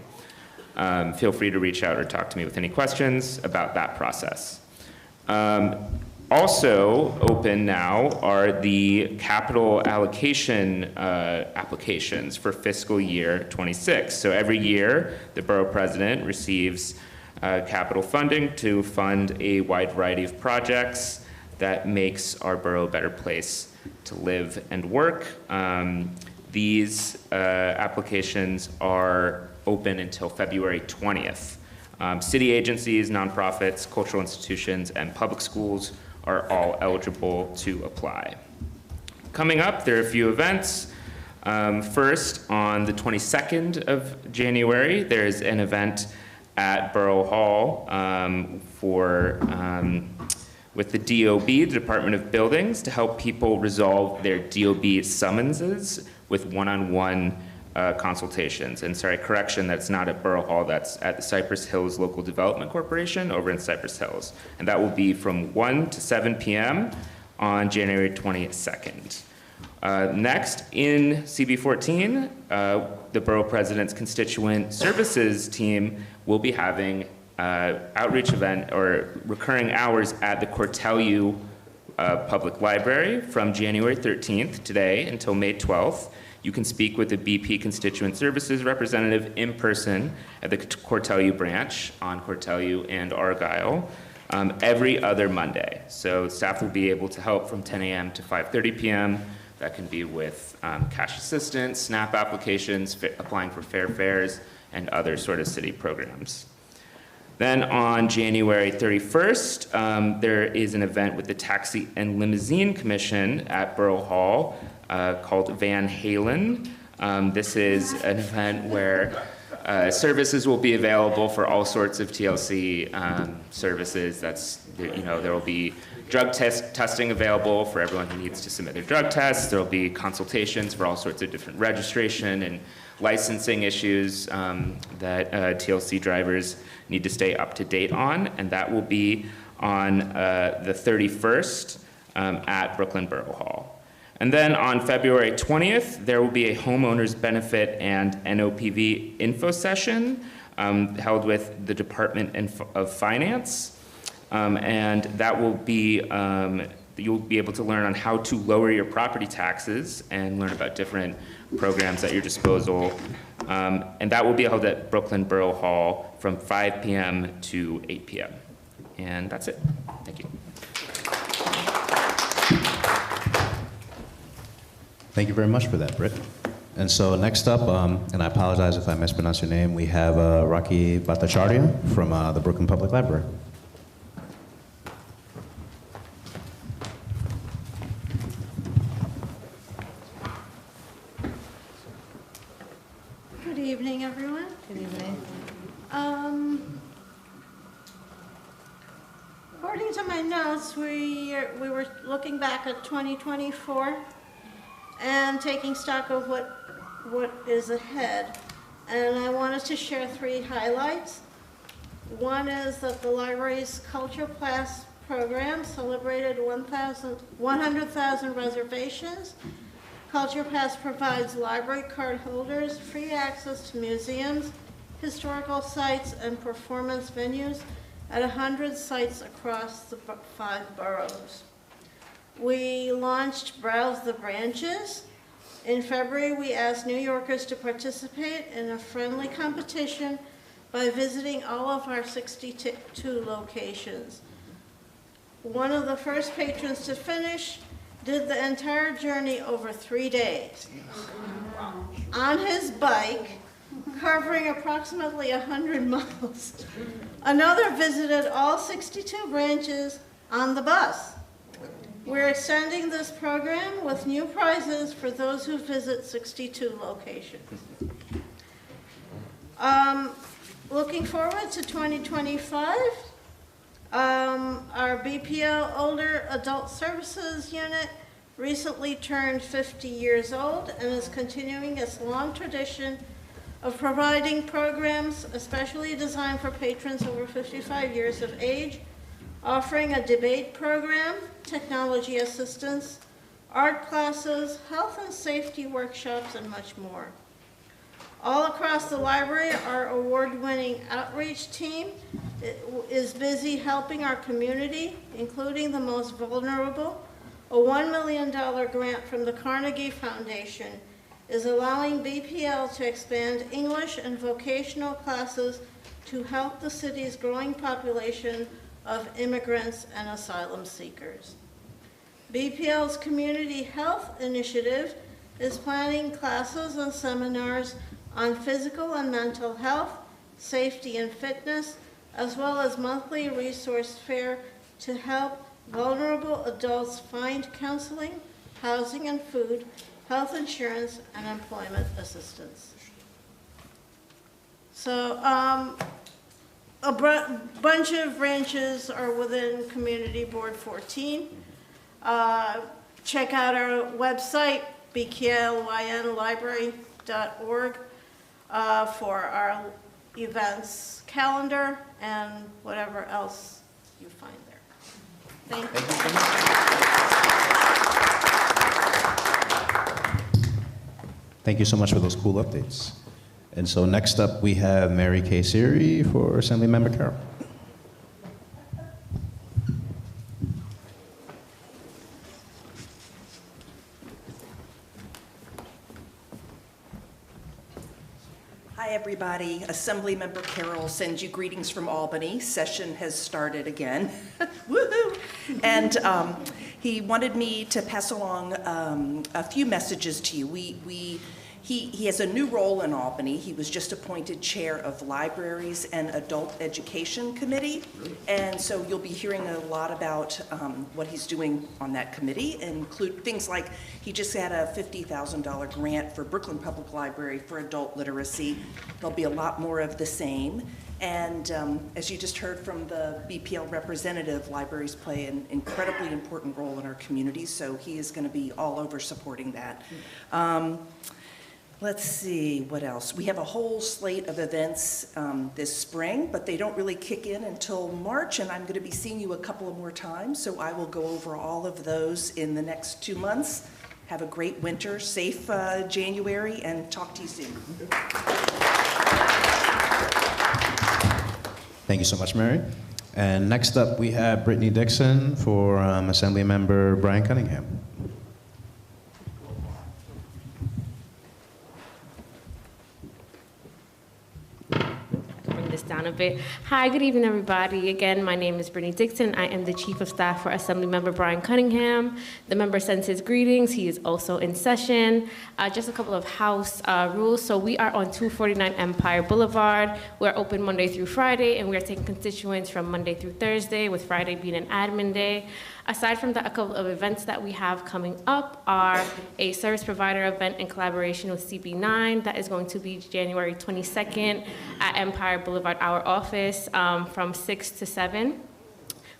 Feel free to reach out or talk to me with any questions about that process. Also open now are the capital allocation applications for fiscal year 26. So every year, the borough president receives capital funding to fund a wide variety of projects that makes our borough a better place to live and work. These applications are open until February 20th. City agencies, nonprofits, cultural institutions, and public schools are all eligible to apply. Coming up, there are a few events. First, on the 22nd of January, there's an event at Borough Hall with the DOB, the Department of Buildings, to help people resolve their DOB summonses with one-on-one consultations. And sorry, correction, that's not at Borough Hall, that's at the Cypress Hills Local Development Corporation over in Cypress Hills. And that will be from 1 to 7 p.m. on January 22nd. Next, in CB14, the Borough President's Constituent Services team will be having outreach event or recurring hours at the Cortellu Public Library from January 13th, today, until May 12th. You can speak with a BP Constituent Services representative in person at the Cortellu branch on Cortellu and Argyle every other Monday. So staff will be able to help from 10 a.m. to 5:30 p.m. That can be with cash assistance, SNAP applications, applying for fair fares, and other sort of city programs. Then on January 31st, there is an event with the Taxi and Limousine Commission at Borough Hall called Van Halen. This is an event where services will be available for all sorts of TLC services. There will be drug testing available for everyone who needs to submit their drug tests. There will be consultations for all sorts of different registration and licensing issues that TLC drivers need to stay up to date on, and that will be on the 31st at Brooklyn Borough Hall. And then on February 20th, there will be a homeowners benefit and NOPV info session held with the Department of Finance. And that will be, you'll be able to learn on how to lower your property taxes and learn about different programs at your disposal. And that will be held at Brooklyn Borough Hall from 5 p.m. to 8 p.m. And that's it. Thank you. Thank you very much for that, Britt. And so next up, and I apologize if I mispronounce your name, we have Rocky Bhattacharya from the Brooklyn Public Library. Good evening, everyone. Good evening. According to my notes, we were looking back at 2024 and taking stock of what is ahead. And I wanted to share 3 highlights. One is that the library's Culture Pass program celebrated 100,000 reservations. Culture Pass provides library card holders free access to museums, historical sites, and performance venues at 100 sites across the 5 boroughs. We launched Browse the Branches. In February, we asked New Yorkers to participate in a friendly competition by visiting all of our 62 locations. One of the first patrons to finish did the entire journey over 3 days on his bike, covering approximately 100 miles. Another visited all 62 branches on the bus. We're extending this program with new prizes for those who visit 62 locations. Looking forward to 2025, our BPL Older Adult Services Unit recently turned 50 years old and is continuing its long tradition of providing programs especially designed for patrons over 55 years of age, offering a debate program, technology assistance, art classes, health and safety workshops, and much more. All across the library, our award-winning outreach team is busy helping our community, including the most vulnerable. A $1 million grant from the Carnegie Foundation is allowing BPL to expand English and vocational classes to help the city's growing population of immigrants and asylum seekers. BPL's Community Health Initiative is planning classes and seminars on physical and mental health, safety and fitness, as well as monthly resource fair to help vulnerable adults find counseling, housing and food, health insurance, and employment assistance. So a bunch of branches are within Community Board 14. Check out our website, bklynlibrary.org, for our events calendar and whatever else you find there. Thank you. Thank you so much for those cool updates. And so next up, we have Mary Kay Siri for Assemblymember Carroll. Hi, everybody. Assemblymember Carroll sends you greetings from Albany. Session has started again. Woohoo! And he wanted me to pass along a few messages to you. He has a new role in Albany. He was just appointed chair of Libraries and Adult Education Committee. And so you'll be hearing a lot about what he's doing on that committee, include things like he just had a $50,000 grant for Brooklyn Public Library for adult literacy. There'll be a lot more of the same. And as you just heard from the BPL representative, libraries play an incredibly important role in our communities, so he is going to be all over supporting that. Let's see, what else? We have a whole slate of events this spring, but they don't really kick in until March, and I'm going to be seeing you a couple of more times, so I will go over all of those in the next 2 months. Have a great winter, safe January, and talk to you soon. Thank you so much, Mary. And next up, we have Brittany Dixon for Assemblymember Brian Cunningham. This down a bit. Hi, good evening, everybody. Again, my name is Brittany Dixon. I am the Chief of Staff for Assemblymember Brian Cunningham. The member sends his greetings. He is also in session. Just a couple of house rules. So we are on 249 Empire Boulevard. We're open Monday through Friday, and we're taking constituents from Monday through Thursday, with Friday being an admin day. Aside from that, a couple of events that we have coming up are a service provider event in collaboration with CB9 that is going to be January 22nd at Empire Boulevard, our office, from 6 to 7.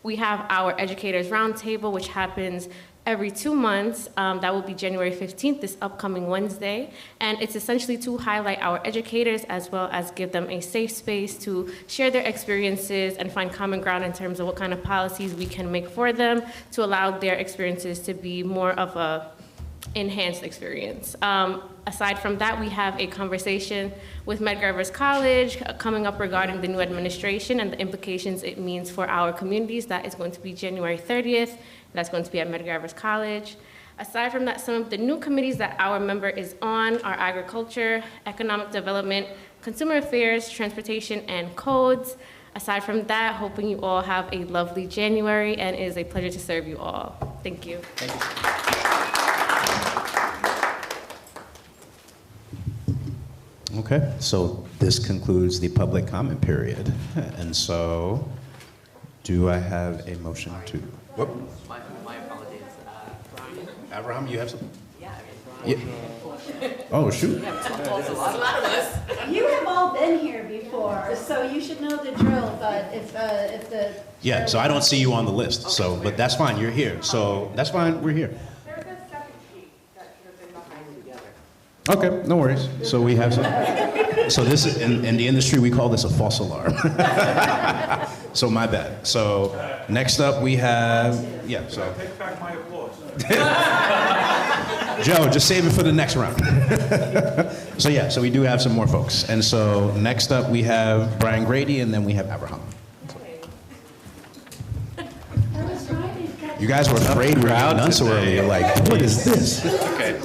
We have our Educators Roundtable, which happens every 2 months. That will be January 15th, this upcoming Wednesday. And it's essentially to highlight our educators as well as give them a safe space to share their experiences and find common ground in terms of what kind of policies we can make for them to allow their experiences to be more of a enhanced experience. Aside from that, we have a conversation with Medgar Evers College coming up regarding the new administration and the implications it means for our communities. That is going to be January 30th. That's going to be at Medgar Evers College. Aside from that, some of the new committees that our member is on are agriculture, economic development, consumer affairs, transportation, and codes. Aside from that, hoping you all have a lovely January, and it is a pleasure to serve you all. Thank you. Thank you. Okay, so this concludes the public comment period. And so, do I have a motion to? Whoop. My apologies. Abraham, you have something? Yeah. Yeah. Oh, shoot. There's a lot of us. You have all been here before, so you should know the drill, but if the... Yeah, so I don't see you on the list, so, but that's fine, you're here. So, that's fine, we're here. There's a second sheet that should have been behind you together. Okay, no worries. So we have some. So this is, in the industry, we call this a false alarm. So my bad. So next up we have, yeah, so. Take back my applause. Joe, just save it for the next round. So yeah, so we do have some more folks. And so next up we have Brian Grady, and then we have Abraham. You guys were afraid we were done so early. You're like, what is this? Okay.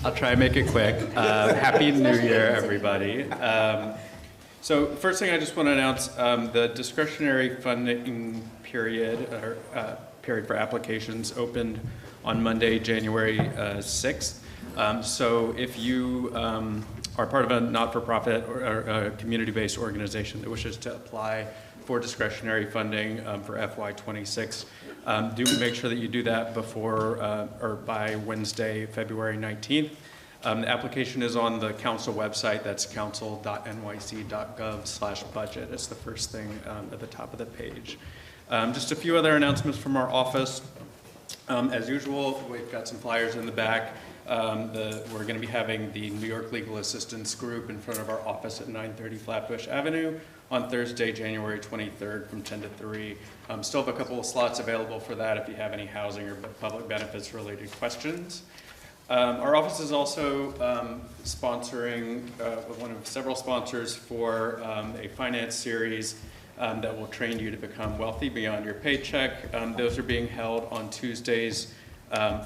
I'll try and make it quick. Happy New Year, everybody. So first thing I just want to announce, the discretionary funding period, period for applications opened on Monday, January 6th. So if you are part of a not-for-profit or a community-based organization that wishes to apply for discretionary funding for FY26, Do make sure that you do that before or by Wednesday, February 19th. The application is on the council website. That's council.nyc.gov/budget. It's the first thing at the top of the page. Just a few other announcements from our office. As usual, we've got some flyers in the back. We're going to be having the New York Legal Assistance Group in front of our office at 930 Flatbush Avenue on Thursday, January 23rd from 10 to 3. Still have a couple of slots available for that if you have any housing or public benefits related questions. Our office is also sponsoring one of several sponsors for a finance series that will train you to become wealthy beyond your paycheck. Those are being held on Tuesdays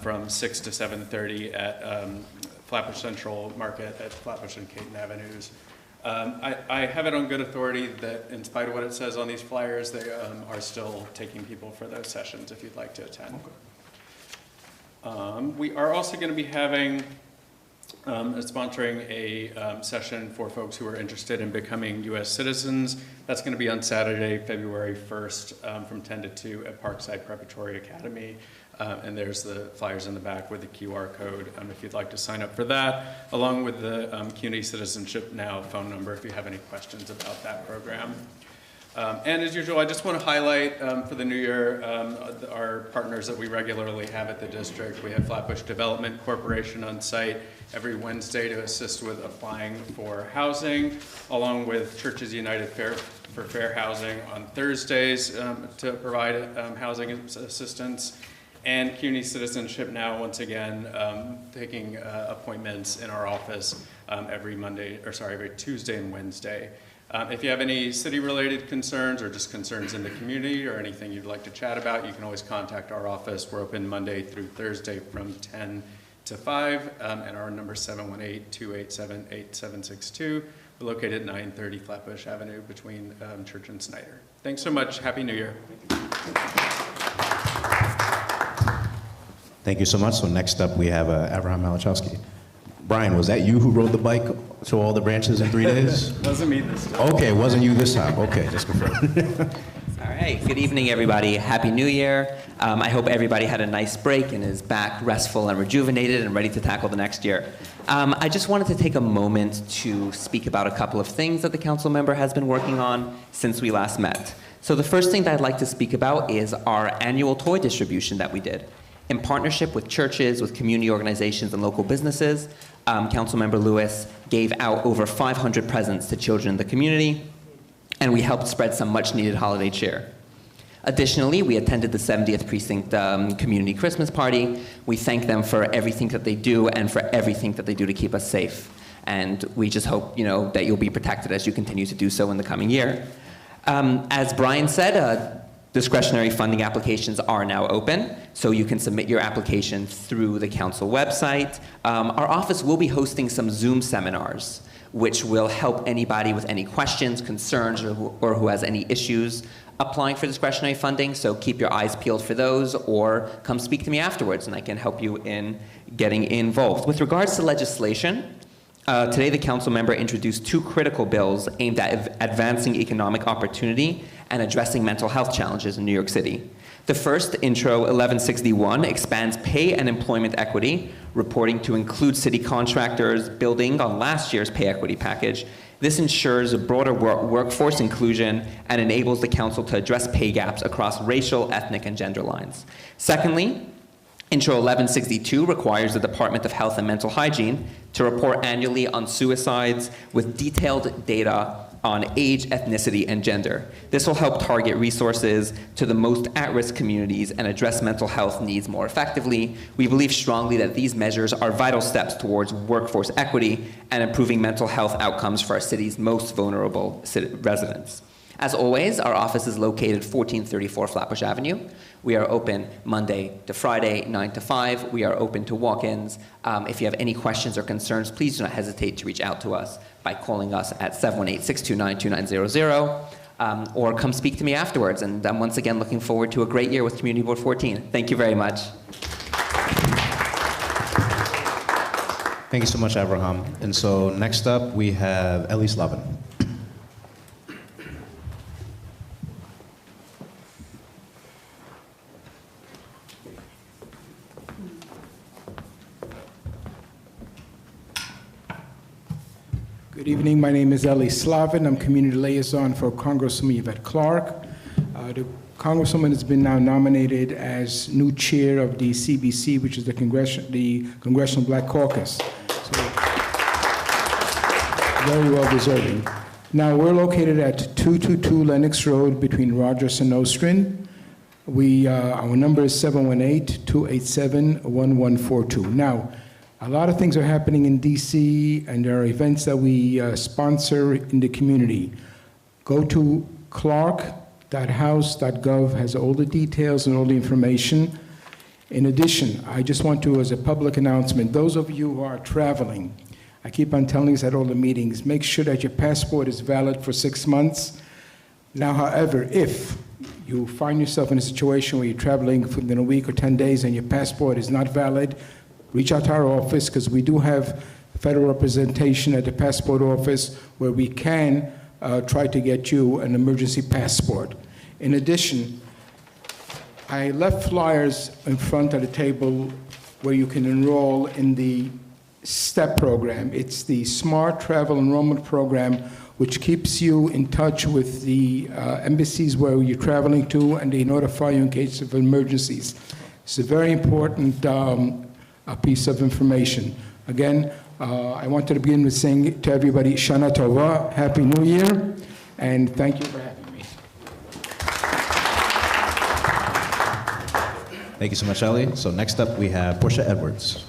from 6 to 7:30 at Flatbush Central Market at Flatbush and Caton Avenues. I have it on good authority that in spite of what it says on these flyers, they are still taking people for those sessions if you'd like to attend. We are also going to be having sponsoring a session for folks who are interested in becoming U.S. citizens. That's going to be on Saturday, February 1st from 10 to 2 at Parkside Preparatory Academy. And there's the flyers in the back with the QR code if you'd like to sign up for that, along with the Community Citizenship Now phone number if you have any questions about that program. And as usual, I just want to highlight for the new year our partners that we regularly have at the district. We have Flatbush Development Corporation on site every Wednesday to assist with applying for housing, along with Churches United for Fair Housing on Thursdays to provide housing assistance. And Community Citizenship Now, once again, taking appointments in our office every Tuesday and Wednesday. If you have any city-related concerns or just concerns in the community or anything you'd like to chat about, you can always contact our office. We're open Monday through Thursday from 10 to 5, and our number is 718-287-8762. We're located at 930 Flatbush Avenue between Church and Snyder. Thanks so much. Happy New Year. Thank you so much. So next up, we have Abraham Malachowski. Brian, was that you who rode the bike to all the branches in 3 days? Wasn't me this time. Okay, wasn't you this time. Okay, just confirm. All right, good evening, everybody. Happy New Year. I hope everybody had a nice break and is back restful and rejuvenated and ready to tackle the next year. I just wanted to take a moment to speak about a couple of things that the council member has been working on since we last met. So the first thing that I'd like to speak about is our annual toy distribution that we did. In partnership with churches, with community organizations, and local businesses, Councilmember Lewis gave out over 500 presents to children in the community, and we helped spread some much-needed holiday cheer. Additionally, we attended the 70th Precinct Community Christmas Party. We thank them for everything that they do and for everything that they do to keep us safe. And we just hope, that you'll be protected as you continue to do so in the coming year. As Brian said, discretionary funding applications are now open, so you can submit your application through the council website. Our office will be hosting some Zoom seminars, which will help anybody with any questions, concerns, or who has any issues applying for discretionary funding. So keep your eyes peeled for those, or come speak to me afterwards, and I can help you in getting involved. With regards to legislation, today the council member introduced two critical bills aimed at advancing economic opportunity and addressing mental health challenges in New York City. The first, Intro 1161, expands pay and employment equity reporting to include city contractors, building on last year's pay equity package. This ensures a broader workforce inclusion and enables the council to address pay gaps across racial, ethnic, and gender lines. Secondly, Intro 1162 requires the Department of Health and Mental Hygiene to report annually on suicides with detailed data on age, ethnicity, and gender. This will help target resources to the most at-risk communities and address mental health needs more effectively. We believe strongly that these measures are vital steps towards workforce equity and improving mental health outcomes for our city's most vulnerable residents. As always, our office is located 1434 Flatbush Avenue. We are open Monday to Friday, 9 to 5. We are open to walk-ins. If you have any questions or concerns, please do not hesitate to reach out to us by calling us at 718-629-2900, or come speak to me afterwards. And I'm once again looking forward to a great year with Community Board 14. Thank you very much. Thank you so much, Abraham. And so next up, we have Ellie Slavin. Good evening. My name is Ellie Slavin. I'm community liaison for Congresswoman Yvette Clark. The Congresswoman has been now nominated as new chair of the CBC, which is the Congressional Black Caucus. So, very well deserving. Now, we're located at 222 Lenox Road between Rogers and Nostrand. Our number is 718-287-1142. Now, a lot of things are happening in DC, and there are events that we sponsor in the community. Go to clark.house.gov, has all the details and all the information. In addition, I just want to, as a public announcement, those of you who are traveling, I keep on telling this at all the meetings, make sure that your passport is valid for 6 months. Now, however, if you find yourself in a situation where you're traveling within a week or 10 days and your passport is not valid, reach out to our office, because we do have federal representation at the passport office where we can try to get you an emergency passport. In addition, I left flyers in front of the table where you can enroll in the STEP program. It's the Smart Travel Enrollment Program, which keeps you in touch with the embassies where you're traveling to, and they notify you in case of emergencies. It's a very important a piece of information. Again, I wanted to begin with saying to everybody, Shana Tova, Happy New Year, and thank you for having me. Thank you so much, Ellie. So next up, we have Portia Edwards.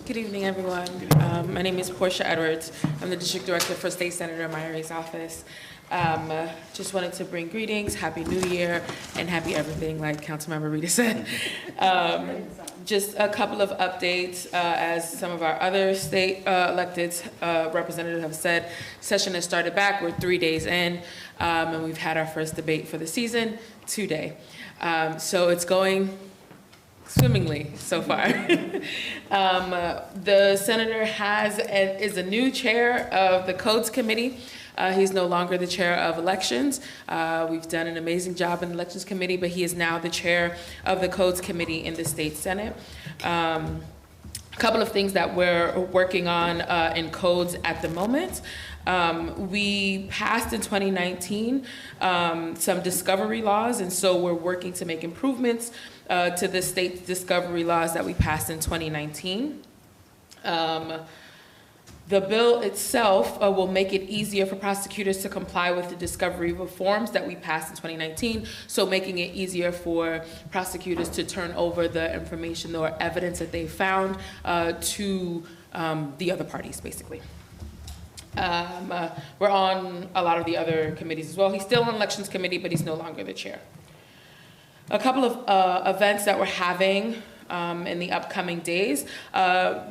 Good evening, everyone. My name is Portia Edwards. I'm the District Director for State Senator Myri's office. Just wanted to bring greetings, Happy New Year, and happy everything, like Councilmember Rita said. Just a couple of updates. As some of our other state elected representatives have said, session has started back. We're 3 days in, and we've had our first debate for the season today. So it's going swimmingly so far. The senator is a new chair of the Codes Committee. He's no longer the chair of elections. We've done an amazing job in the Elections Committee, but he is now the chair of the Codes Committee in the State Senate. A couple of things that we're working on in codes at the moment. We passed in 2019 some discovery laws, and so we're working to make improvements to the state discovery laws that we passed in 2019. The bill itself will make it easier for prosecutors to comply with the discovery reforms that we passed in 2019, so making it easier for prosecutors to turn over the information or evidence that they found to the other parties, basically. We're on a lot of the other committees as well. He's still on Elections Committee, but he's no longer the chair. A couple of events that we're having in the upcoming days.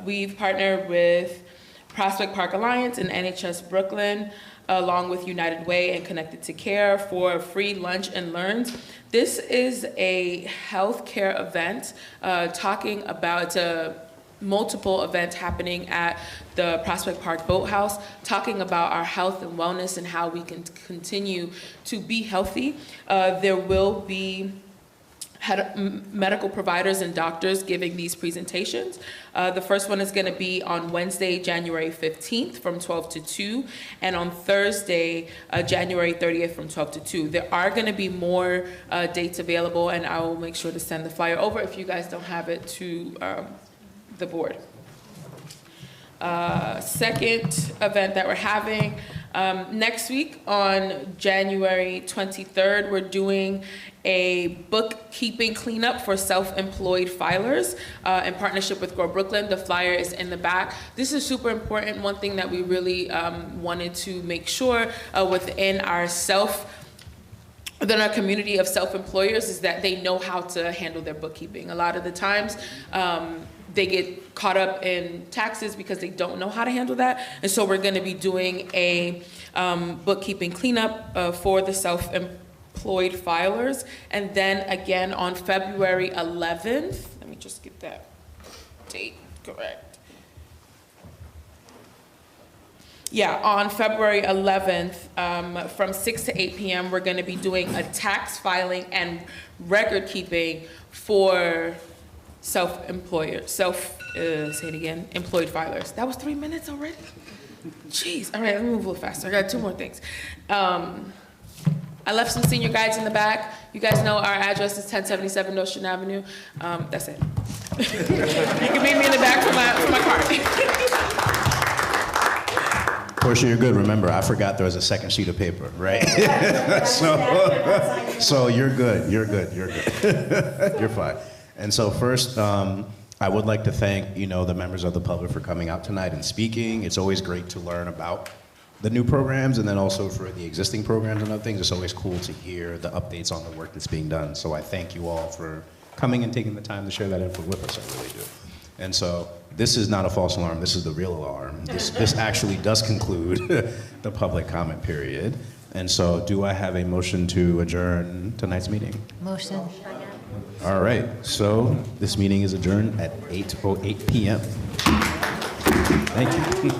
We've partnered with Prospect Park Alliance and NHS Brooklyn, along with United Way and Connected to Care, for free lunch and learns. This is a healthcare event talking about multiple events happening at the Prospect Park Boathouse, talking about our health and wellness and how we can continue to be healthy. There will be medical providers and doctors giving these presentations. The first one is going to be on Wednesday, January 15th from 12 to 2, and on Thursday, January 30th from 12 to 2. There are going to be more dates available, and I will make sure to send the flyer over if you guys don't have it to the board. Second event that we're having, next week on January 23rd, we're doing a bookkeeping cleanup for self-employed filers in partnership with Grow Brooklyn. The flyer is in the back. This is super important. One thing that we really wanted to make sure within our community of self-employers is that they know how to handle their bookkeeping. A lot of the times, they get caught up in taxes because they don't know how to handle that. And so we're going to be doing a bookkeeping cleanup for the self-employed filers. And then again on February 11th, let me just get that date correct. Yeah, on February 11th, from 6 to 8 p.m., we're going to be doing a tax filing and record keeping for employed filers. That was 3 minutes already? Jeez, all right, let me move a little faster. I got 2 more things. I left some senior guides in the back. You guys know our address is 1077 Nostrand Avenue. That's it. You can meet me in the back for my card. Portia, you're good. Remember, I forgot there was a second sheet of paper, right? So you're good. You're good. You're good. You're fine. And so first, I would like to thank, the members of the public for coming out tonight and speaking. It's always great to learn about the new programs, and then also for the existing programs and other things. It's always cool to hear the updates on the work that's being done. So I thank you all for coming and taking the time to share that info with us. I really do. And so this is not a false alarm. This is the real alarm. This actually does conclude the public comment period. And so do I have a motion to adjourn tonight's meeting? Motion. All right, so this meeting is adjourned at 8:08 p.m. Thank you.